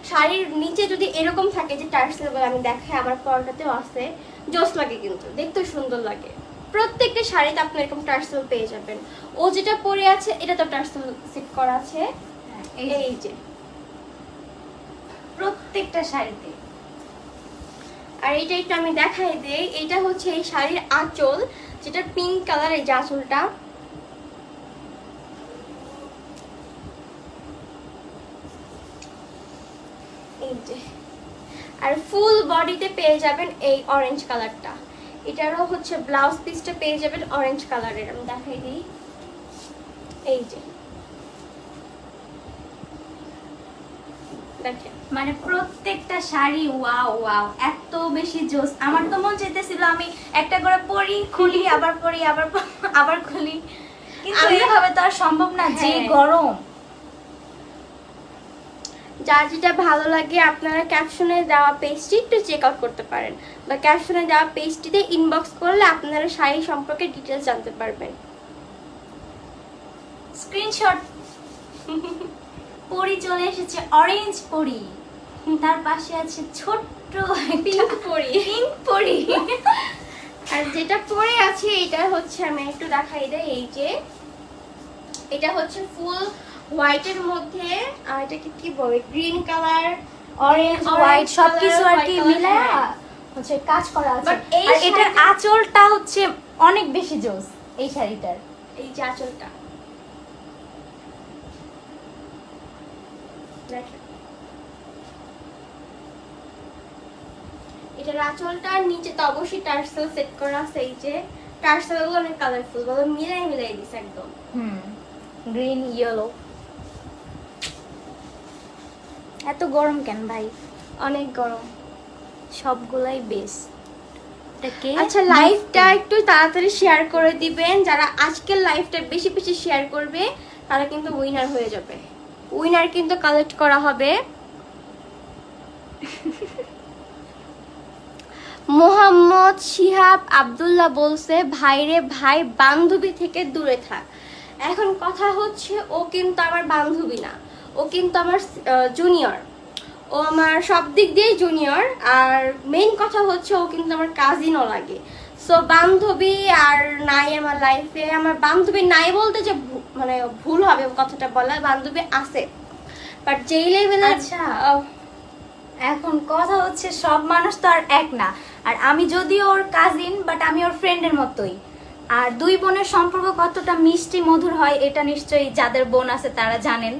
শাড়ির নিচে যদি এরকম থাকে যে টার্সেল বলে, আমি দেখাই আমার পরটাতেও আছে, জোস লাগে কিন্তু দেখতে সুন্দর লাগে। প্রত্যেকটা শাড়িতে আপনি এরকম টার্সেল পেয়ে যাবেন। ও যেটা পরে আছে এটা তো টার্সেল সেট করা আছে, এই যে প্রত্যেকটা শাড়িতে। আর এইটা একটু আমি দেখাই দেই, এইটা হচ্ছে এই শাড়ির আঁচল, যেটা পিঙ্ক কালার, এই যে আঁচলটা। এই যে, আর ফুল বডিতে পেয়ে যাবেন এই অরেঞ্জ কালারটা। এটারও হচ্ছে ব্লাউজ পিসটা পেয়ে যাবেন অরেঞ্জ কালারের, আমি দেখাই দিই। এই যে দেখেন, মানে প্রত্যেকটা শাড়ি ওয়াও ওয়াও, এত বেশি জোস। আমার তো মন চাইতেছিল আমি একটা করে পরি, খুলি, আবার পরি, আবার খুলি, কিন্তু এইভাবে তো আর সম্ভব না, যে হ্যাঁ। গরম। যার যেটা ভালো লাগে আপনারা ক্যাপশনে দেওয়া পেজটি একটু চেক আউট করতে পারেন, বা ক্যাপশনে দেওয়া পেজটিতে ইনবক্স করলে আপনারা শাড়ি সম্পর্কে ডিটেলস জানতে পারবেন। স্ক্রিনশট। পরি চলে এসেছে, অরেঞ্জ পরি, তার পাশে আছে ছোট্ট পিঙ্ক পরি। পিঙ্ক পরি। আর যেটা পরে আছে এটা হচ্ছে, আমি একটু দেখাই দেই, এই যে এটা হচ্ছে ফুল হোয়াইটের মধ্যে, আর এটাকে কি বলে, গ্রিন কালার, অরেঞ্জ হোয়াইট সবকিছু আর কি মিলায়া হচ্ছে কাজ করা আছে। But এই আর এটার শাড়িটা- আঁচলটা হচ্ছে অনেক বেশি জোস এই শাড়িটার। এই যে আঁচলটা দেখেন, এটার আঁচলটার নিচে তো অবশ্যই টার্সেল সেট করা আছে। এই যে টার্সেল গুলো অনেক কালারফুল, বলো মিলাই দিছে একদম। Green yellow. এত গরম কেন ভাই? অনেক গরম। সবগুলাই বেস্ট। আচ্ছা, লাইভটা একটু তাড়াতাড়ি শেয়ার করে দিবেন। যারা আজকের লাইভটা বেশি বেশি শেয়ার করবে তারা কিন্তু উইনার হয়ে যাবে। উইনার কিন্তু কালেক্ট করা হবে। মোহাম্মদ শিহাব আব্দুল্লাহ বলছে, ভাইরে ভাই বান্ধবী থেকে দূরে থাক। এখন কথা হচ্ছে, ও কিন্তু আমার বান্ধবী না, ও কিন্তু আমার জুনিয়র। ও আমার সব দিক দিয়ে জুনিয়র, আর মেইন কথা হচ্ছে ও কিন্তু আমার কাজিনও লাগে। সো বান্ধবী আর নাই আমার লাইফে। আমার বান্ধবী নাই বলতে যে মানে ভুল হবে কথাটা বলা, বান্ধবী আছে, বাট যেই লেভেলে। আচ্ছা, এখন কথা হচ্ছে সব মানুষ তো আর এক না। আর আমি যদিও ওর কাজিন, বাট আমি ওর ফ্রেন্ডের মতোই। আর দুই বোনের সম্পর্ক কতটা মিষ্টি মধুর হয় এটা নিশ্চয়ই যাদের বোন আছে তারা জানেন।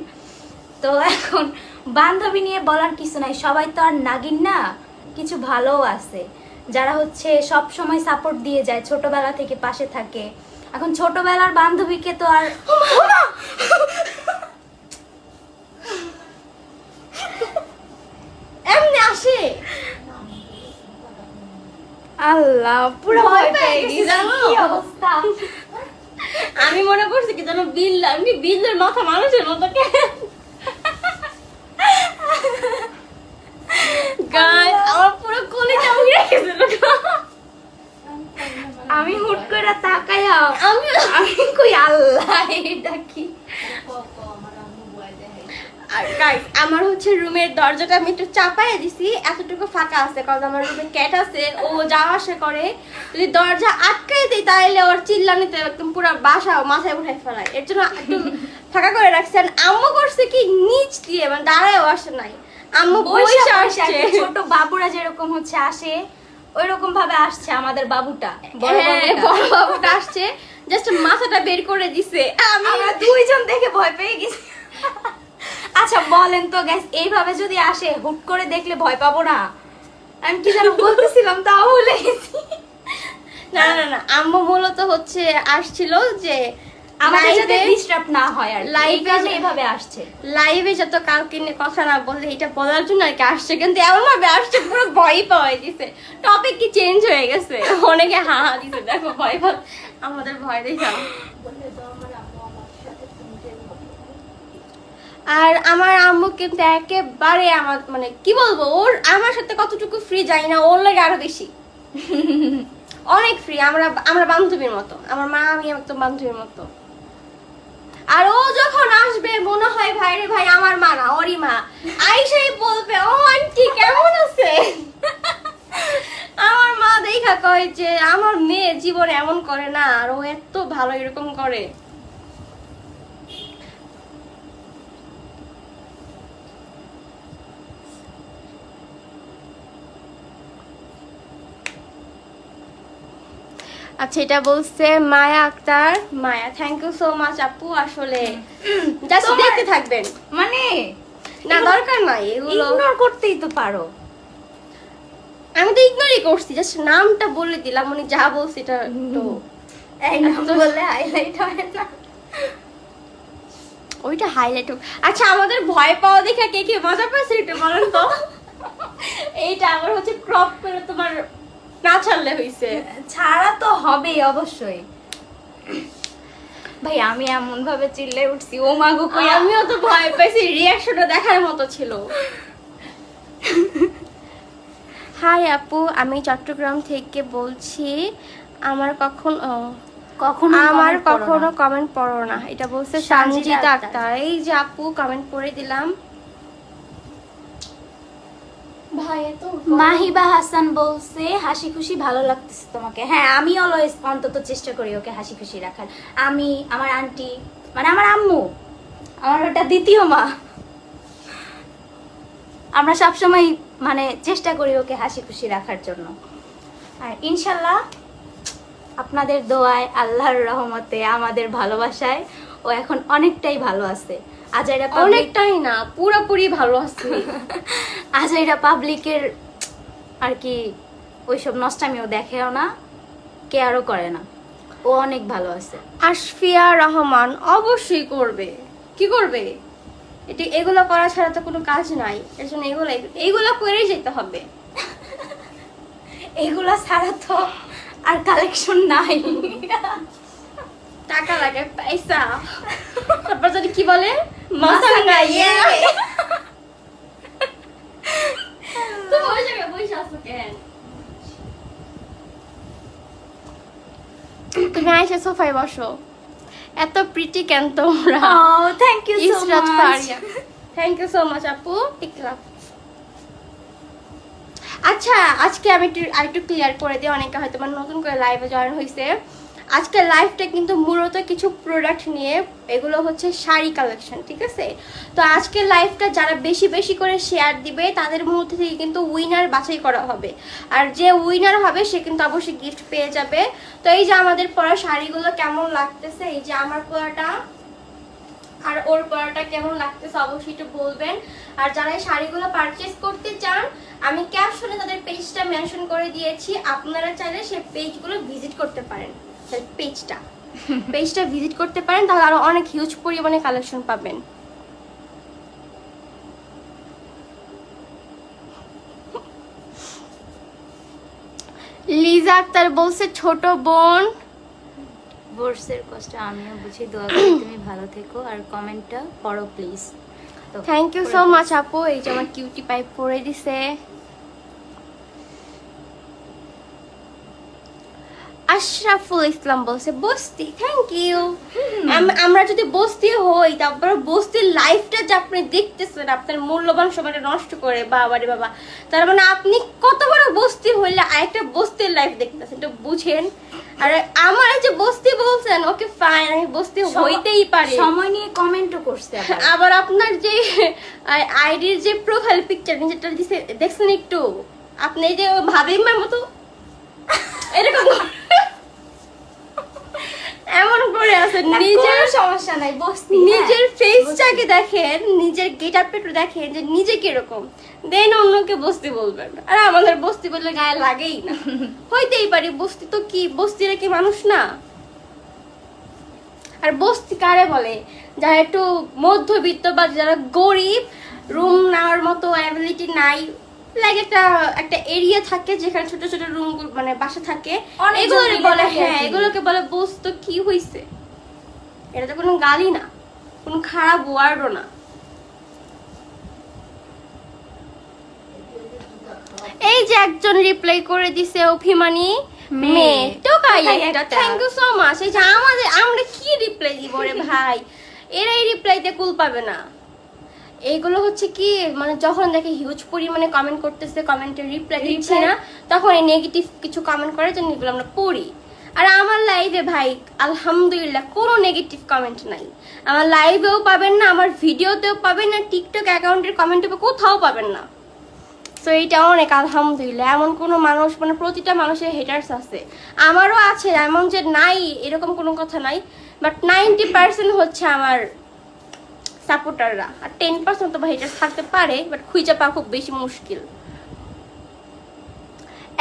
তো এখন বান্ধবী নিয়ে বলার কিছু নাই, সবাই তো আর নাগিন না, কিছু ভালোও আছে যারা হচ্ছে সব সময় সাপোর্ট দিয়ে যায়, ছোটবেলা থেকে পাশে থাকে। এখন ছোটবেলার বান্ধবীকে তো আর এমনি আসে। আল্লাহ পুরো ভয় পেয়ে গেছি, জানো? কি অবস্থা। আমি মনে করছি কি জানো, বিল্লা, আমি বিল্লের মাথা মানুষের মতো কেন। গাইস, আমার পুরো কলিজা উড়ে গেছিল। আমি হুট করে তাকাইয়া আমি কই আল্লাহ এটা কি। আর গাইস, আমার হচ্ছে রুমের দরজাটা আমি একটু চাপায় দিছি, এতটুকু ফাঁকা আছে, কারণ আমার রুমে ক্যাট আছে, ও যাওয়া আসা করে। যদি দরজা আটকাই দিই তাহলে ওর চিল্লানিতে একদম পুরো বাসা মাথায় উঠাই ফেলায়, এর জন্য একটু ফাঁকা করে রাখছি। আর আম্মু করছে কি, নিচ দিয়ে মানে দাঁড়ায়ও আসে নাই, আম্মু বসে আসছে। ছোট বাবুরা যেরকম হচ্ছে আসে ওই রকম ভাবে আসছে আমাদের বাবুটা, বড় হ্যাঁ, বাবুটা। বড় বাবুটা আসছে, জাস্ট মাথাটা বের করে দিছে। আমরা দুইজন দেখে ভয় পেয়ে গেছি। আচ্ছা বলেন তো গাইস, এইভাবে যদি আসে হুট করে দেখলে ভয় পাবো না? আমি কি যেন বলতেছিলাম তাও ভুলে গেছি। না না না, আম্মু মূলত হচ্ছে আসছিল যে আমাদের যাতে লাইভে, ডিস্টার্ব না হয় আর লাইভে লাইভে এইভাবে আসছে। লাইভে যত কাউকে নিয়ে কথা না বলে এটা বলার জন্য আর কি আসছে, কিন্তু এমন ভাবে আসছে পুরো ভয় পাওয়াই দিছে। টপিক কি চেঞ্জ হয়ে গেছে, অনেকে হা হা দিছে, দেখো ভয় পাওয়া, আমাদের ভয় দেখা। আর আমার আম্মু কিন্তু একেবারে আমার মানে কি বলবো, ওর আমার সাথে কতটুকু ফ্রি জানি না, ওর লাগে আরো বেশি। অনেক ফ্রি, আমরা আমরা বান্ধবীর মতো, আমার মা আমি একদম বান্ধবীর মতো। আর ও যখন আসবে মনে হয় ভাই রে ভাই আমার মা না ওরই মা, আইসাই বলবে ও আন্টি কেমন আছে। আমার মা দেখা কয় যে আমার মেয়ে জীবনে এমন করে না, আর ও এত ভালো এরকম করে। আচ্ছা এটা বলছে মায়া আক্তার। মায়া, থ্যাংক ইউ সো মাচ আপু। আসলে জাস্ট দেখতে থাকবেন, মানে না দরকার নাই এগুলো, ইগনোর করতেই তো পারো। আমি তো ইগনোরই করছি, জাস্ট নামটা বলে দিলাম, উনি যা বলছে এটা তো এই নাম বললে হাইলাইট হয় না, ওইটা হাইলাইট হোক। আচ্ছা আমাদের ভয় পাওয়া দেখে কে কে মজা পাচ্ছে একটু বলেন তো। এইটা আবার হচ্ছে ক্রপ করে তোমার না ছাড়লে হইছে। ছাড়া তো হবেই অবশ্যই। ভাই আমি এমন ভাবে চিল্লাই উঠছি, ও মা গো কই, আমিও তো ভয় পাইছি, রিয়াকশনটা দেখার মতো ছিল। হাই আপু, আমি চট্টগ্রাম থেকে বলছি। আমার কখনো কমেন্ট পড়ো না, এটা বলছে সঞ্জিতা আক্তার। এই যে আপু কমেন্ট পড়ে দিলাম। ভাই এত মাহিবা হাসান বলছে হাসি খুশি ভালো লাগতেছে তোমাকে। হ্যাঁ আমি অলওয়েজ অন্তত চেষ্টা করি ওকে হাসি খুশি রাখার। আমি, আমার আন্টি, মানে আমার আম্মু, আমার ওটা দ্বিতীয় মা, আমরা সবসময় মানে চেষ্টা করি ওকে হাসি খুশি রাখার জন্য। আর ইনশাল্লাহ আপনাদের দোয়ায়, আল্লাহর রহমতে, আমাদের ভালোবাসায় ও এখন অনেকটাই ভালো আছে। আজাইরা অনেকটাই না, পুরোপুরি ভালো আছে। আজাইরা পাবলিকের আর কি ওইসব নষ্টামিও দেখেও না, কেয়ারও করে না, ও অনেক ভালো আছে। আশফিয়া রহমান অবশ্যই করবে, কি করবে, এটা এগুলো করা ছাড়া তো কোনো কাজ নাই, এর জন্য এগুলো করেই যেতে হবে। এগুলা ছাড়া তো আর কালেকশন নাই। টাকা লাগে, পয়সা, তারপর যদি কি বলে মাসাঙ্গা। ইয়ে তুমি ওই জায়গায় বসে আছো কেন? তুমি আইসা সোফায় বসো, এত প্রিটি কেন তোমরা? Thank you so much, thank you so much আপু, ইকরাম। আচ্ছা আজকে আমি আরেকটু ক্লিয়ার করে দিই, অনেকে হয়তো নতুন করে লাইভে জয়েন হয়েছে। আজকে লাইভটা কিন্তু মূলত কিছু প্রোডাক্ট নিয়ে, এগুলো হচ্ছে শাড়ি কালেকশন, ঠিক আছে? তো আজকে লাইভটা যারা বেশি বেশি করে শেয়ার দিবে তাদের মধ্যে থেকে কিন্তু উইনার বাছাই করা হবে, আর যে উইনার হবে সে কিন্তু অবশ্যই গিফট পেয়ে যাবে। তো এই যে আমাদের পরা শাড়িগুলো কেমন লাগতেছে, এই যে আমার পরাটা আর ওর পরাটা কেমন লাগতেছে অবশ্যই একটু বলবেন। আর যারা এই শাড়িগুলো পারচেজ করতে চান, আমি ক্যাপশনে তাদের পেজটা মেনশন করে দিয়েছি, আপনারা চাইলে সেই পেজগুলো ভিজিট করতে পারেন। পেজটা ভিজিট করতে পারেন, তাহলে আরো অনেক হিউজ পরিমাণে কালেকশন পাবেন। লিজা আক্তার বলছে ছোট বোন, বোর্সের কষ্ট আমিও বুঝি, দোয়া করি তুমি ভালো থেকো, আর কমেন্টটা পড়ো please. Thank you so much আপু, এই যে আমার কিউটি পাইপ পরে দিছে। আশরাফুল ইসলাম বলছে বস্তি, থ্যাংক ইউ। আমরা যদি বস্তি হই, তারপর বস্তির লাইফটা যে আপনি দেখতেছেন আপনার মূল্যবান সময়টা নষ্ট করে, বাবা রে বাবা, তার মানে আপনি কত বড় বস্তি হইলে আরেকটা বস্তির লাইফ দেখতেছেন, এটা বুঝেন। আর আমার যে বস্তি বলছেন, ওকে ফাইন, আমি বস্তি হইতেই পারি, সময় নিয়ে কমেন্টও করছে। আবার আপনার যে আইডির যে প্রোফাইল পিকচার যেটা দিছে দেখছেন, একটু আপনি এই যে ভাবিমার মতো এরকম এমন করে আছে, নিজের সমস্যা নাই, বস্তি নিজের ফেসটাকে দেখেন, নিজের গেটআপটা একটু দেখেন যে নিজে কিরকম, দেন অন্যকে বস্তি বলবেন। আর আমাদের বস্তি বললে গায়ে লাগেই না, হইতেই পারি বস্তি, তো কি বস্তিরা কি মানুষ না? আর বস্তি কারে বলে? যারা একটু মধ্যবিত্ত বা যারা গরিব, রুম নেওয়ার মতো অ্যাবিলিটি নাই, লাইক একটা এরিয়া থাকে যেখানে ছোট ছোট রুম মানে বাসা থাকে, এগুলোকে বলে, হ্যাঁ এগুলোকে বলে বস্তি। তো কি হইছে, এটা তো কোনো গালি না, কোনো খারাপ ওয়ার্ডও না, এই যে একজন রিপ্লাই করে দিছে অভিমানী মেয়ে। মেয়ে টোকাই টোকাই একটা একটা। Thank you so much. এই যে আমরা কি রিপ্লাই দিব রে ভাই, এরাই রিপ্লাইতে কুল পাবে না। এইগুলো হচ্ছে কি মানে যখন দেখে হিউজ পরিমাণে কমেন্ট করতেছে, কমেন্টের রিপ্লাই দিচ্ছে না, তখন এই নেগেটিভ কিছু কমেন্ট করে জন্য এগুলো আমরা পড়ি। আর আমার লাইভে ভাই আলহামদুলিল্লাহ কোনো নেগেটিভ কমেন্ট নাই। আমার লাইভেও পাবেন না, আমার ভিডিওতেও পাবেন না, টিকটক অ্যাকাউন্টের কমেন্টে কোথাও পাবেন না। তো এইটা অনেক আলহামদুলিল্লাহ। এমন কোনো মানুষ মানে প্রতিটা মানুষের হেটার্স আছে, আমারও আছে, এমন যে নাই এরকম কোনো কথা নাই, বাট 90% হচ্ছে আমার সাপোর্টাররা, আর 10% তো হেটার্স থাকতে পারে, বাট খুঁজে পাওয়া খুব বেশি মুশকিল।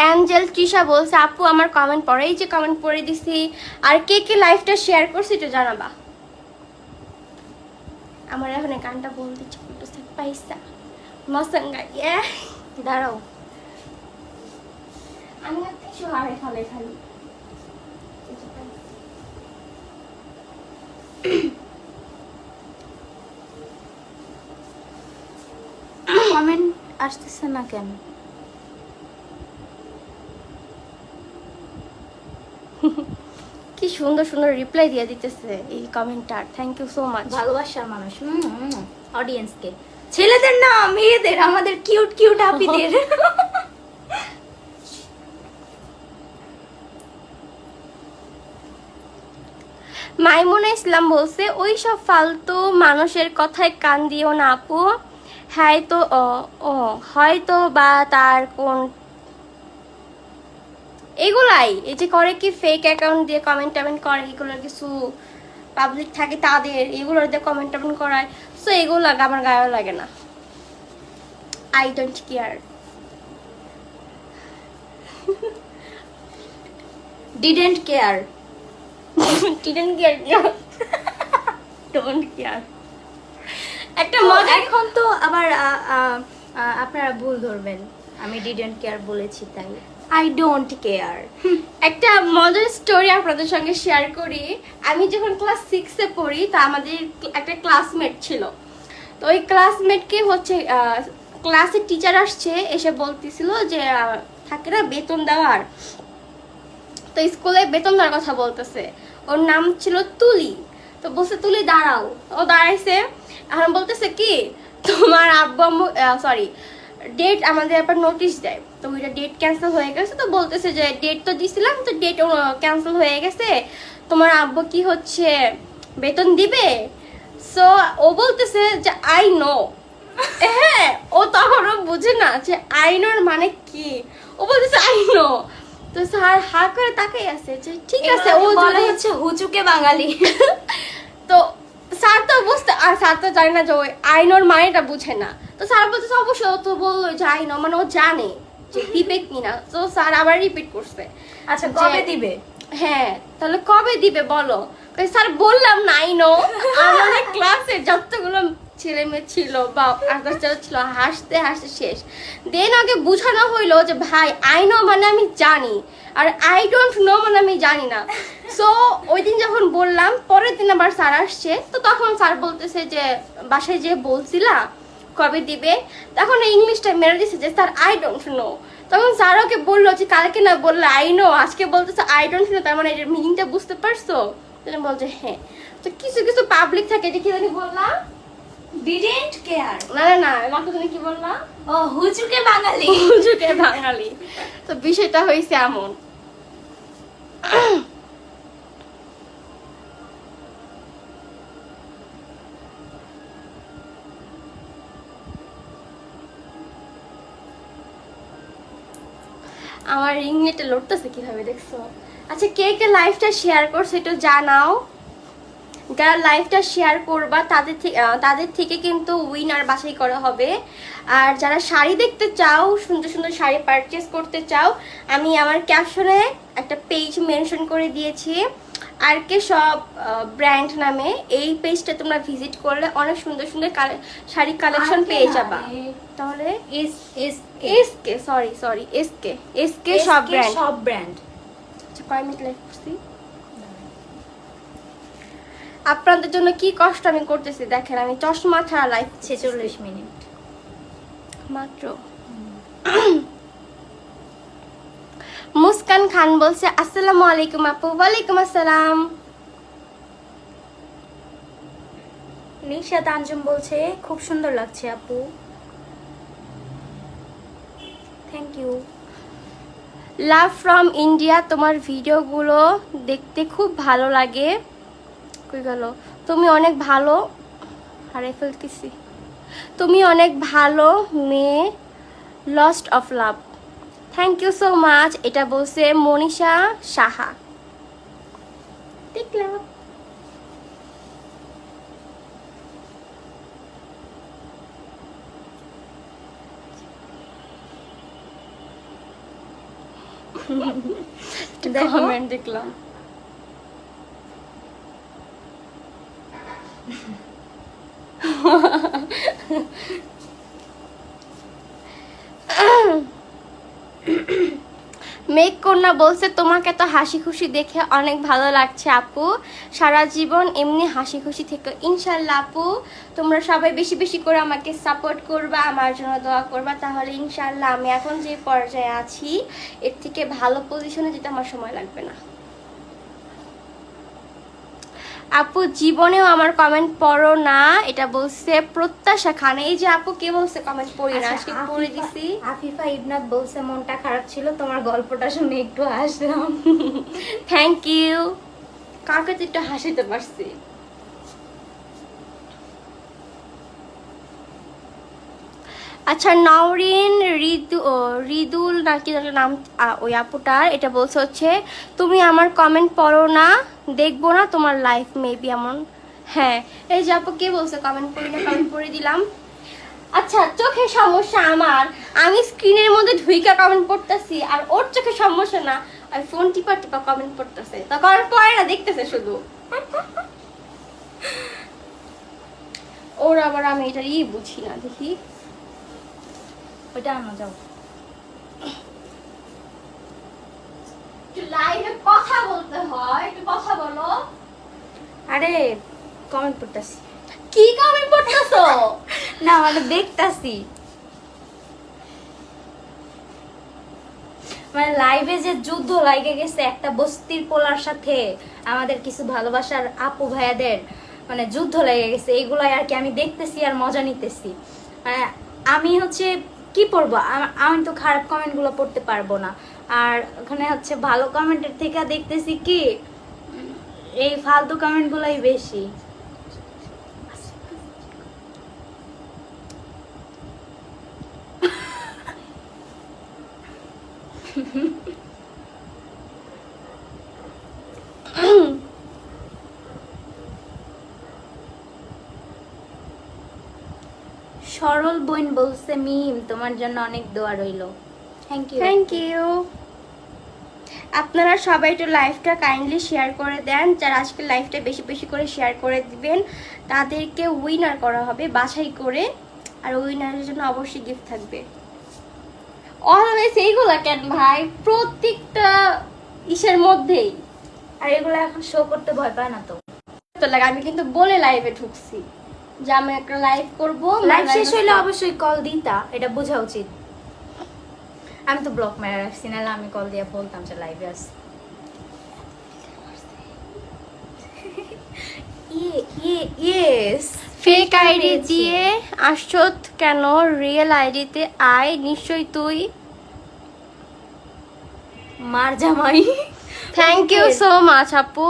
অ্যাঞ্জেল তৃষা বলছে আপু আমার কমেন্ট পড়ে, এই যে কমেন্ট পড়ে দিছি। আর কে কে লাইভটা শেয়ার করছি একটু জানাবা। আমার এখন এই গানটা বলতে ইচ্ছে করতেছে, পয়সা মসঙ্গা ইয়ে। দাঁড়াও, আমি আর কিছু হারে খালে খালি কমেন্ট আসতেছে না কেন? কি সুন্দর সুন্দর রিপ্লাই দিয়ে দিতেছে এই কমেন্টার, থ্যাংক ইউ সো মাচ। ভালোবাসার মানুষ অডিয়েন্সকে, ছেলেদের না মেয়েদের, আমাদের কিউট কিউট হাপিদের। মাইমুনা ইসলাম বলছে ওই সব ফালতু মানুষের কথায় কান দিও না আপু, হ্যাঁ তো হয়তো বা তার কোন এগুলাই এই যে করে কি ফেক অ্যাকাউন্ট দিয়ে কমেন্ট টমেন্ট করে, এগুলোর কিছু পাবলিক থাকে তাদের, এগুলোর দিয়ে কমেন্ট টমেন্ট করায়। সো এগুলো আমার গায়েও লাগে না, I don't care. Didn't care, didn't care, don't care. একটা মজা, এখন তো আবার আপনারা ভুল ধরবেন, আমি ডিডেন্ট কেয়ার বলেছি তাই। I don't care. একটা মজার স্টোরি আপনাদের সঙ্গে শেয়ার করি। আমি যখন ক্লাস 6-এ পড়ি, তা আমাদের একটা ক্লাসমেট ছিল। তো ওই ক্লাসমেটকে হচ্ছে ক্লাসের টিচার আসছে, এসে বলতেছিল যে থাকে না বেতন দেওয়ার, তো স্কুলে বেতন দেওয়ার কথা বলতেছে। ওর নাম ছিল তুলি। তো বলছে তুলি দাঁড়াও, ও দাঁড়াইছে। এখন বলতেছে কি তোমার আব্বু আম্মু সরি ডেট আমাদের আবার নোটিশ দেয়, তো ওইটা ডেট ক্যান্সেল হয়ে গেছে। তো বলতেছে যে ডেট তো দিছিলাম, তো ডেট ক্যান্সেল হয়ে গেছে, তোমার আব্বু কি হচ্ছে বেতন দিবে? সো ও বলতেছে যে আই নো। হ্যাঁ, ও তখনও বুঝে না যে আই নোর মানে কি। ও বলতেছে আই নো। তো স্যার হা করে তাকাই আছে যে ঠিক আছে, ও বলে যদি হচ্ছে হুচুকে বাঙালি। তো স্যার তো বুঝতে, আর স্যার তো জানে না যে ওই আইনোর মানেটা বুঝে না। তো স্যার বলতেছে অবশ্যই, ও তো বললো যে আইনো মানে ও জানে যে দিবে কিনা। তো স্যার আবার রিপিট করছে, আচ্ছা কবে দিবে? হ্যাঁ তাহলে কবে দিবে বলো। স্যার বললাম না আইনো। আমাদের ক্লাসে যতগুলো ছেলে মেয়ে ছিল বা আকাশ ছিল হাসতে হাসতে শেষ। দেন আগে বুঝানো হইলো যে ভাই আইনো মানে আমি জানি, আর আই ডোন্ট নো মানে আমি জানি না। সো ওই দিন যখন বললাম, পরের দিন আবার স্যার আসছে, তো তখন স্যার বলতেছে যে বাসায় যে বলছিলা কবে দিবে, তখন ইংলিশটা মেরে দিছে যে স্যার আই ডোন্ট নো। তখন স্যার ওকে বললো যে কালকে না বললে আই নো, আজকে বলতেছে আই ডোন্ট নো, তার মানে এটার মিনিংটা বুঝতে পারছো? তখন বলছে হ্যাঁ। তো কিছু কিছু পাবলিক থাকে যে কি জানি বললাম, ডিডেন্ট কেয়ার, না না না মাকে তুমি কি বললাম, ও হুচুকে বাঙালি। হুজুকে বাঙালি। তো বিষয়টা হয়েছে এমন। আমার রিং নেটে লড়তেছে কিভাবে দেখছো? আচ্ছা কে কে লাইভটা শেয়ার করছে একটু জানাও। যারা লাইভটা শেয়ার করবা তাদের থেকে কিন্তু উইনার বাছাই করা হবে। আর যারা শাড়ি দেখতে চাও, সুন্দর সুন্দর শাড়ি পারচেস করতে চাও, আমি আমার ক্যাপশনে একটা পেজ মেনশন করে দিয়েছি, আর কে সব ব্র্যান্ড নামে। এই পেজটা তোমরা ভিজিট করলে অনেক সুন্দর সুন্দর শাড়ি কালেকশন পেয়ে যাবা। তাহলে এসকে সব ব্র্যান্ড। আচ্ছা কয় মিনিট লাইভ করছি? আপনাদের জন্য কি কষ্ট আমি করতেছি দেখেন, আমি চশমা ছাড়া লাইভ 46 মিনিট মাত্র। আরকান খান বলছে আসসালামু আলাইকুম আপু। ওয়ালাইকুম আসসালাম। নিশাত আঞ্জুম বলছে খুব সুন্দর লাগছে আপু, thank you. Love from India, তোমার ভিডিওগুলো দেখতে খুব ভালো লাগে। কই গেল? তুমি অনেক ভালো, হারিয়ে ফেলতেছি। তুমি অনেক ভালো মেয়ে, lost of love. Thank you so much. এটা বলছে মনীষা সাহা। দেখলাম দেখো। কমেন্ট দেখলাম। মেঘ কন্যা বলছে তোমাকে তো হাসি খুশি দেখে অনেক ভালো লাগছে আপু, সারা জীবন এমনি হাসি খুশি থেকে ইনশাল্লাহ। আপু তোমরা সবাই বেশি বেশি করে আমাকে সাপোর্ট করবা, আমার জন্য দোয়া করবা, তাহলে ইনশাল্লাহ আমি এখন যে পর্যায়ে আছি এর থেকে ভালো পজিশনে যেতে আমার সময় লাগবে না। আপু জীবনেও আমার কমেন্ট পড়ো না, এটা বলছে প্রত্যাশা খান। এই যে আপু কে বলছে কমেন্ট পড়ি না, আজকে পড়ে দিছি। আফিফা ইবনাত বলছে মনটা খারাপ ছিল, তোমার গল্পটা শুনে একটু হাসলাম। Thank you. কাকে তো একটু হাসিতে পারছি। আচ্ছা নওরিন রিদুল নাকি একটা নাম ওই আপুটার, এটা বলছে হচ্ছে তুমি আমার কমেন্ট পড়ো না, দেখবো না তোমার লাইফ মেবি এমন। হ্যাঁ এই যে আপু কে বলছে কমেন্ট পড়ি না, কমেন্ট পড়ে দিলাম। আচ্ছা চোখের সমস্যা আমার, আমি স্ক্রিনের মধ্যে ঢুইকা কমেন্ট পড়তেছি, আর ওর চোখের সমস্যা না, আর ফোন টিপা টিপা কমেন্ট পড়তেছে, তখন পড়ে না, দেখতেছে শুধু। ওর আবার আমি এটা বুঝি না, দেখি ওইটা আনো যাও। লাইভে কথা বলতে হয়, একটু কথা বলো। আরে কমেন্ট করতেছি। কি কমেন্ট পড়তেছো? না মানে দেখতাছি, মানে লাইভে যে যুদ্ধ লাগে গেছে একটা বস্তির পোলার সাথে আমাদের কিছু ভালোবাসার আপু ভাইয়াদের, মানে যুদ্ধ লেগে গেছে, এইগুলাই আর কি আমি দেখতেছি আর মজা নিতেছি। আমি হচ্ছে কি পড়বো, আমি তো খারাপ কমেন্ট গুলো পড়তে পারবো না, আর ওখানে হচ্ছে ভালো কমেন্টের থেকে দেখতেছি কি এই ফালতু কমেন্ট গুলাই বেশি। সরল বোন বলছে মিম তোমার জন্য অনেক দোয়া রইলো, থ্যাংক ইউ। Thank you. আপনারা সবাই একটু লাইভটা কাইন্ডলি শেয়ার করে দেন, যারা আজকে লাইভটা বেশি বেশি করে শেয়ার করে দিবেন তাদেরকে উইনার করা হবে বাছাই করে, আর উইনারের জন্য অবশ্যই গিফট থাকবে। অলওয়েজ এইগুলা কেন ভাই, প্রত্যেকটা ইসের মধ্যেই। আর এগুলো এখন শো করতে ভয় পায় না তো? তো লাগে আমি কিন্তু বলে লাইভে ঢুকছি যে আমি একটা লাইভ করবো, লাইভ শেষ হইলে অবশ্যই কল দিতা, এটা বোঝা উচিত। আমি তো ব্লক মেরে রাখছি, নাহলে আমি কল দিয়ে বলতাম যে লাইভে আসি। ইয়েস ফেক আইডি দিয়ে আসছত কেন, রিয়েল আইডিতে আয়, নিশ্চয়ই তুই। মার জামাই। থ্যাংক ইউ সো মাচ আপু।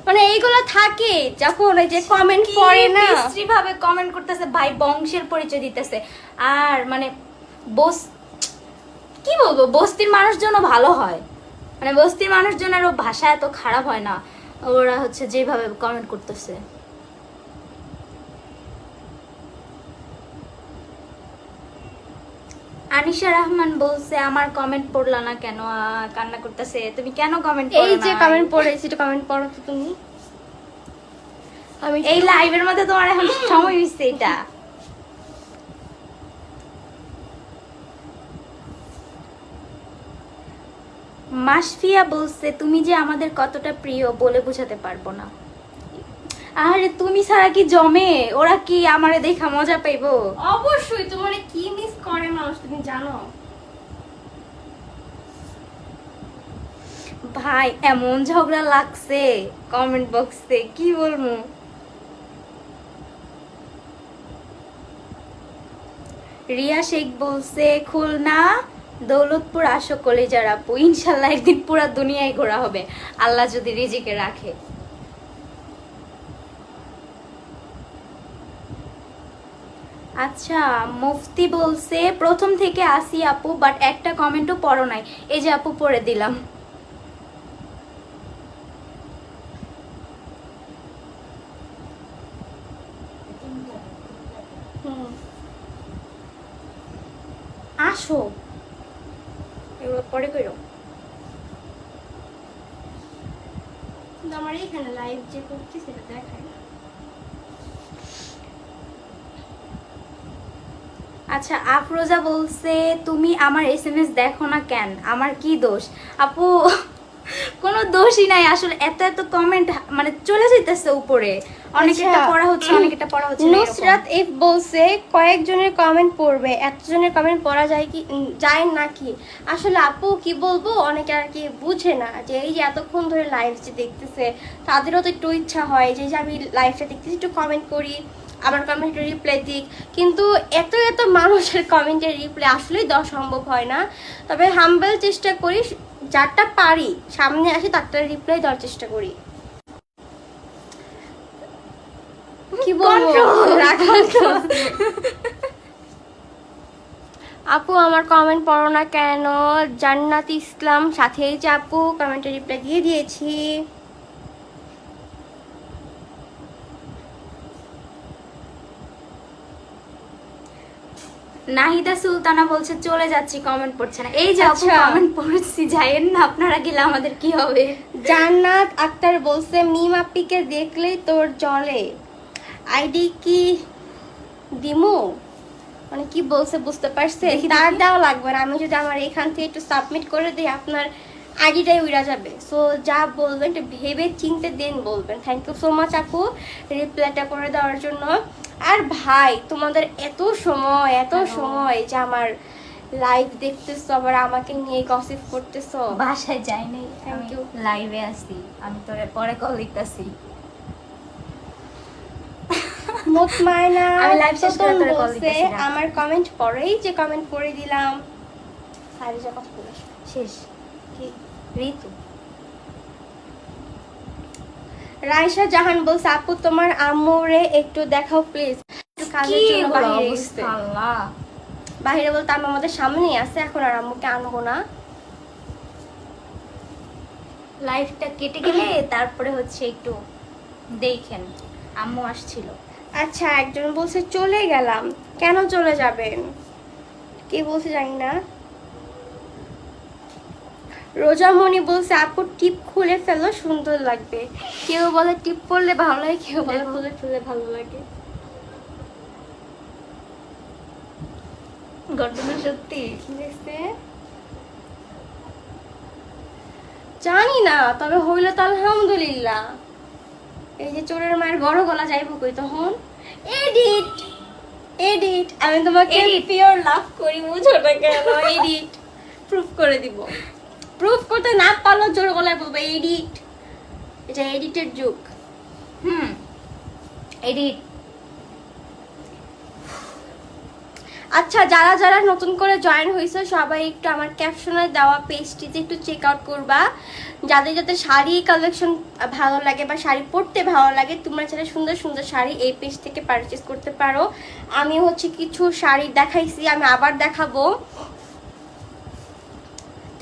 মানে এইগুলো থাকে যখন এই যে কমেন্ট পড়ে না, বিশ্রী ভাবে কমেন্ট করতেছে ভাই, বংশের পরিচয় দিতেছে। আর মানে কি বলবো, বস্তির মানুষজন ভালো হয়, মানে বস্তির মানুষজনের ভাষা এত খারাপ হয় না, ওরা হচ্ছে যেভাবে কমেন্ট করতেছে। আনিশা রহমান বলছে আমার কমেন্ট পড়লা না কেন, কান্না করতেছে। তুমি কেন কমেন্ট এই যে কমেন্ট পড়েছি, একটু কমেন্ট পড়ো তো তুমি। আমি এই লাইভের মধ্যে তোমার এখন সময় হইছে এটা। মাসফিয়া বলছে তুমি যে আমাদের কতটা প্রিয় বলে বোঝাতে পারবো না। আরে তুমি ছাড়া কি জমে, ওরা কি আমারে দেখা মজা পাইবো? অবশ্যই তোমার কি মিস করে মানুষ তুমি জানো। ভাই এমন ঝগড়া লাগছে কমেন্ট বক্সে, কি বলবো। রিয়া শেখ বলছে খুলনা দৌলতপুর আসো কলেজার আপু, ইনশাল্লাহ একদিন পুরা দুনিয়ায় ঘোরা হবে আল্লাহ যদি রিজিকে রাখে। আচ্ছা, মুফতি বলছে প্রথম থেকে আসি আপু, বাট একটা কমেন্টও পড়ো নাই। এই যে আপু পড়ে দিলাম। আসো, এগুলো পরে করো। কিন্তু আমার এখানে লাইভ যে করছি সেটা দেখায় না। আচ্ছা, আফরোজা বলছে তুমি আমার এসএমএস দেখো না কেন, আমার কি দোষ? আপু কোনো দোষই নাই আসলে, এত এত কমেন্ট মানে চলে যাইতেছে উপরে, অনেকেরটা পড়া হচ্ছে অনেকেরটা পড়া হচ্ছে না এরকম। নুসরাত ইফ বলছে কয়েকজনের কমেন্ট পড়বে, এতজনের কমেন্ট পড়া যায় কি যায় নাকি? আসলে আপু কি বলবো, অনেকে আর কি বুঝে না যে এই যে এতক্ষণ ধরে লাইভ যে দেখতেছে তাদেরও তো একটু ইচ্ছা হয় যে আমি লাইভটা দেখতেছি একটু কমেন্ট করি, আমার কমেন্টের রিপ্লাই দিক, কিন্তু এত এত মানুষের কমেন্টের রিপ্লাই আসলেই দেওয়া সম্ভব হয় না। তবে হাম্বল চেষ্টা করি, যারটা পারি সামনে আসি তারটা রিপ্লাই দেওয়ার চেষ্টা করি। কি বলবো, আপু আমার কমেন্ট পড়ো না কেন? জান্নাত ইসলাম সাথেই যে আপু কমেন্টে রিপ্লাই দিয়ে দিয়েছি। নাহিদা সুলতানা বলছে চলে যাচ্ছি, কমেন্ট পড়ছে না। এই যে আপু আচ্ছা। কমেন্ট পড়ছি, যাইয়েন না আপনারা, গেলে আমাদের কি হবে? জান্নাত আক্তার বলছে মিম আপ্পিকে দেখলেই তোর জলে, আইডি কি দিমু? মানে কি বলছে বুঝতে পারছে? দেখি, তার দেখি। দেওয়া লাগবে না, আমি যদি আমার এখান থেকে একটু সাবমিট করে দিই আপনার আইডিটাই উড়া যাবে। সো যা বলবেন একটু ভেবে চিন্তে দেন বলবেন। থ্যাংক ইউ সো মাচ আপু রিপ্লাইটা করে দেওয়ার জন্য। আর ভাই তোমাদের এত সময় যে আমার লাইভ দেখতেছো, আবার আমাকে নিয়ে গসিপ করতেছো। বাসায় যাই নাই, Thank আমি you. লাইভে আসি, আমি তোরে পরে কল দিতেছি। মুতমাইনা আমি live শেষ করে তোরে call বলছে দিতেছি, রাখ। আমার কমেন্ট পরেই যে কমেন্ট করে দিলাম। সারিজা কথা বলে শেষ কি? ঋতু। রাইসা জাহান বলছে আপু তোমার আম্মুরে একটু দেখাও প্লিজ। কাজের কি জন্য হলো বাইরে অবস্থা, গেছে। আল্লাহ। বাইরে বলতে আম্মু আমাদের সামনেই আছে, এখন আর আম্মুকে আনবো না। লাইফটা কেটে গেলে তারপরে হচ্ছে একটু দেখেন, আম্মু আসছিল। আচ্ছা, একজন বলছে চলে গেলাম, কেন চলে যাবেন? কি বলছে জানি না। রোজামণি বলছে আপু টিপ খুলে ফেলো, সুন্দর লাগবে। কেউ বলে টিপ পরলে ভালো লাগে, কেউ বলে খুলে ফেললে ভালো লাগে। ঘটনা সত্যি। কি হয়েছে জানি না, তবে হইলো তো আলহামদুলিল্লাহ। এই যে চোরের মায়ের বড় গলা যাইব কই তখন? এডিট এডিট, আমি তোমাকে পিওর লাভ করি, বুঝো না কেন? এডিট প্রুফ করে দিব। প্রুফ করতে না পারলেও জোর গলায় বলবো এডিট। এটা এডিটের যুগ। এডিট। আচ্ছা, যারা যারা নতুন করে জয়েন হয়েছে সবাই একটু আমার ক্যাপশনে দেওয়া পেজটিতে একটু চেক আউট করবা। যাদের যাদের শাড়ি কালেকশন ভালো লাগে বা শাড়ি পরতে ভালো লাগে, তোমরা চাইলে সুন্দর সুন্দর শাড়ি এই পেজ থেকে পারচেজ করতে পারো। আমি হচ্ছে কিছু শাড়ি দেখাইছি, আমি আবার দেখাবো।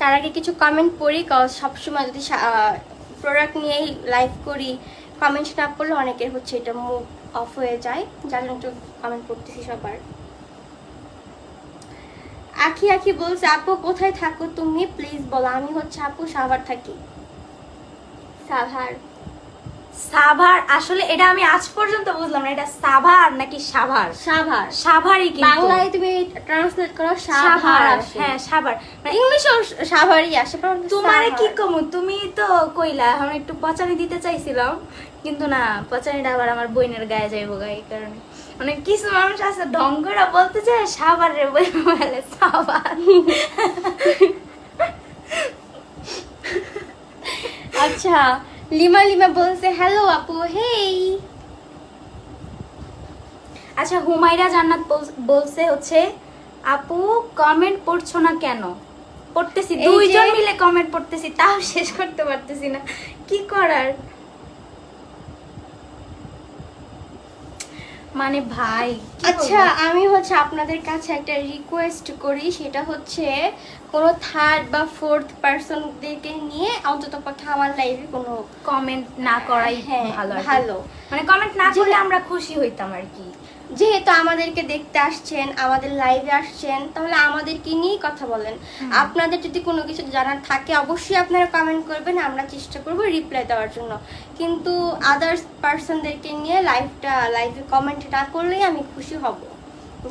তার আগে কিছু কমেন্ট পড়ি, সবসময় যদি প্রোডাক্ট নিয়েই লাইভ করি, কমেন্ট না পড়লে অনেকের হচ্ছে এটা মুড অফ হয়ে যায়, যার জন্য একটু কমেন্ট পড়তেছি সবার। আখি আখি বলছে আপু কোথায় থাকো তুমি, প্লিজ বলো। আমি হচ্ছে আপু সাভার থাকি। সাভার। সাভার, আসলে এটা আমি আজ পর্যন্ত বুঝলাম না, এটা সাভার নাকি সাভার? সাভার। সাভারই কিন্তু। বাংলায় তুমি ট্রান্সলেট করো সাভার সাভার, আসে। হ্যাঁ সাভার। ইংলিশেও সাভারই আসে। তোমারে কি কমু, তুমি তো কইলা আমি একটু পচানি দিতে চাইছিলাম, কিন্তু না, পচানিটা আবার আমার বোনের গায়ে যাইব গা, এই কারণে। মানে কিছু মানুষ আছে ঢং করে বলতে চায় সাভার রে, বলে সাভার। আচ্ছা, লিমা লিমা বলছে হ্যালো আপু, হেই। আচ্ছা, হুমায়রা জান্নাত বলছে হচ্ছে আপু কমেন্ট পড়ছো না কেন? পড়তেছি, এই যে- দুইজন মিলে কমেন্ট পড়তেছি, তাও শেষ করতে পারতেছি না, কি করার। মানে ভাই কি আচ্ছা, বলবো? আমি হচ্ছে আপনাদের কাছে একটা রিকোয়েস্ট করি, সেটা হচ্ছে কোনো থার্ড বা ফোর্থ পার্সনদেরকে নিয়ে অন্তত পক্ষে আমার লাইভে কোনো কমেন্ট না করাই হ্যাঁ, ভালো আর কি। ভালো। মানে কমেন্ট না যে- করলে আমরা খুশি হইতাম আর কি। যেহেতু আমাদেরকে দেখতে আসছেন, আমাদের লাইভে আসছেন, তাহলে আমাদেরকে নিয়েই কথা বলেন। আপনাদের যদি কোনো কিছু জানার থাকে অবশ্যই আপনারা কমেন্ট করবেন, আমরা চেষ্টা করব রিপ্লাই দেওয়ার জন্য। কিন্তু আদার্স পার্সনদেরকে নিয়ে লাইভে কমেন্ট না করলেই আমি খুশি হব,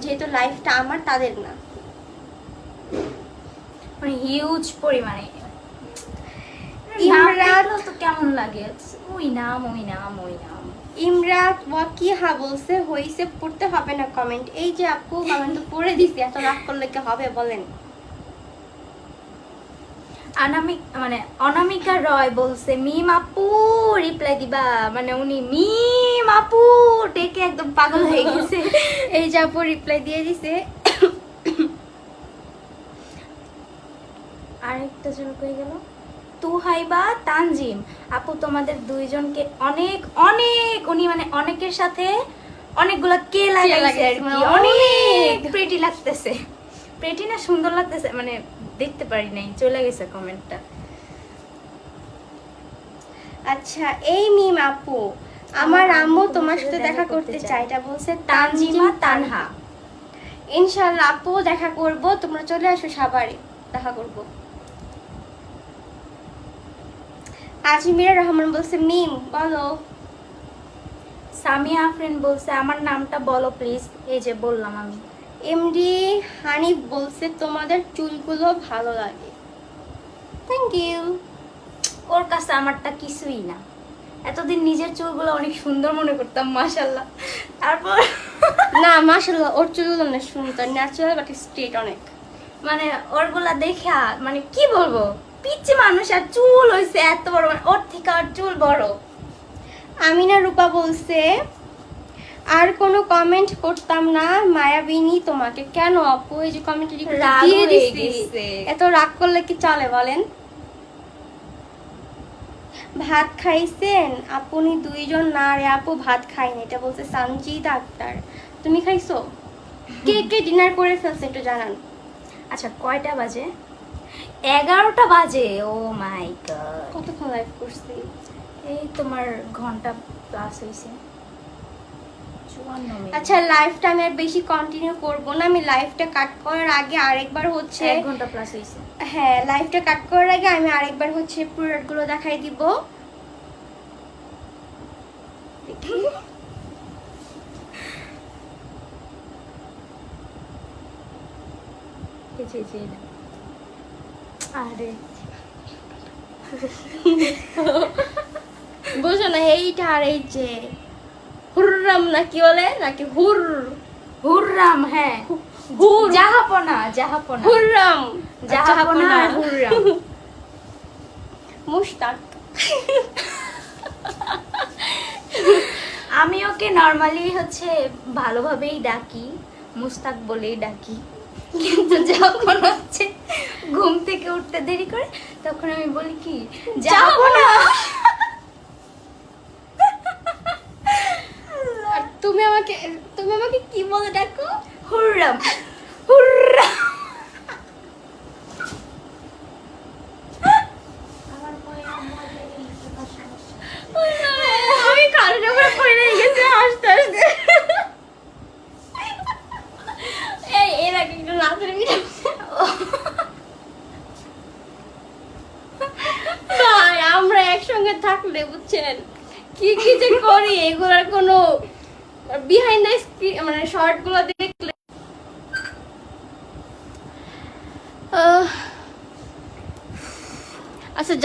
যেহেতু লাইভটা আমার, তাদের না। মানে হিউজ পরিমাণে ইমরাত তো কেমন লাগে, ওই নাম ওই নাম ওই নাম। ইমরাত ওয়াকিহা বলছে হইছে, পড়তে হবে না কমেন্ট। এই যে আপু কমেন্ট তো পড়ে দিছি, এত রাগ করলে কি হবে বলেন? মানে অনামিকা রয় বলছে মিম আপু রিপ্লাই দিবা, মানে উনি মিম আপু ডেকে একদম পাগল হয়ে গেছে। এই যে আপু রিপ্লাই দিয়ে দিছে। আরেকটা জন কই গেল, তুহাইবা তানজিম আপু তোমাদের দুইজনকে অনেক অনেক, উনি মানে অনেকের সাথে অনেকগুলা কে লাগাইছে আর কি, মানে অনেক প্রেটি লাগতেছে। প্রেটি না সুন্দর লাগতেছে, মানে দেখতে পারি নাই, চলে গেছে কমেন্টটা। আচ্ছা, এই মিম আপু, আমার আম্মু তোমার সাথে দেখা করতে চায়, এটা বলছে তানজিমা তানহা। ইনশাআল্লাহ আপু দেখা করব, তোমরা চলে আসো সাভারে, দেখা করব। আজমিরা রহমান বলছে মিম বলো। সামিয়া আফরিন বলছে আমার নামটা বলো প্লিজ। এই যে বললাম আমি। এমডি হানিফ বলছে তোমাদের চুলগুলো ভালো লাগে, থ্যাংক ইউ। ওর কাছে আমারটা কিছুই না, এতদিন নিজের চুলগুলো অনেক সুন্দর মনে করতাম, মাশাল্লাহ। তারপর না মাশাআল্লাহ, ওর চুলগুলো অনেক সুন্দর, ন্যাচারাল বাট স্ট্রেট অনেক। মানে ওরগুলা দেখা মানে কি বলবো, পিচ্ছি মানুষ আর চুল হইছে এত বড়, মানে ওর থেকে আর চুল বড়। আমিনা রূপা বলছে আর কোনো কমেন্ট করতাম না মায়াবিনী তোমাকে, কেন আপু? এই যে কমেন্ট রাগ দিয়ে হয়ে দিছি, গেছে। এত রাগ করলে কি চলে বলেন? ভাত খাইছেন আপনি দুইজন? না রে আপু, ভাত খাইনি, এটা বলছে সানজিদা আক্তার। তুমি খাইছো? কে কে ডিনার করে ফেলছে একটু জানান। আচ্ছা কয়টা বাজে? 11টা বাজে। ও মাই গড, কতক্ষণ লাইভ করছি? এই তোমার ঘন্টা প্লাস হইছে, 54 মিনিট। আচ্ছা, লাইভটা আমি আর বেশি কন্টিনিউ করব না, আমি লাইভটা কাট করার আগে আরেকবার হচ্ছে 1 ঘন্টা প্লাস হইছে। হ্যাঁ, লাইভটা কাট করার আগে আমি আরেকবার হচ্ছে প্রোডাক্টগুলো দেখাই দিব। দেখি। এই যে যে আরে বুঝো না, এইটা আর এই যে হুররাম না কি বলে নাকি হুররাম, হ্যাঁ হুর জাহাপনা, জাহাপনা, হুররাম, জাহাপনা আর হুররাম। মুশতাক। আমি ওকে নরমালি হচ্ছে ভালোভাবেই ডাকি, মুস্তাক বলেই ডাকি, কিন্তু যখন হচ্ছে ঘুম থেকে উঠতে দেরি করে তখন আমি বলি কি জাহাপনা। আর তুমি আমাকে কি বলে ডাকো? হুররাম, হুররাম। আমি কারোর উপরে পড়ে গেছি হাসতে হাসতে। এর আগে একটু নাচের ভিডিও ভাই, আমরা একসঙ্গে থাকলে বুঝছেন কি কি যে করি, এগুলার কোনো বিহাইন্ড দ্য স্ক্রিন মানে শর্ট গুলো দেখলে আচ্ছা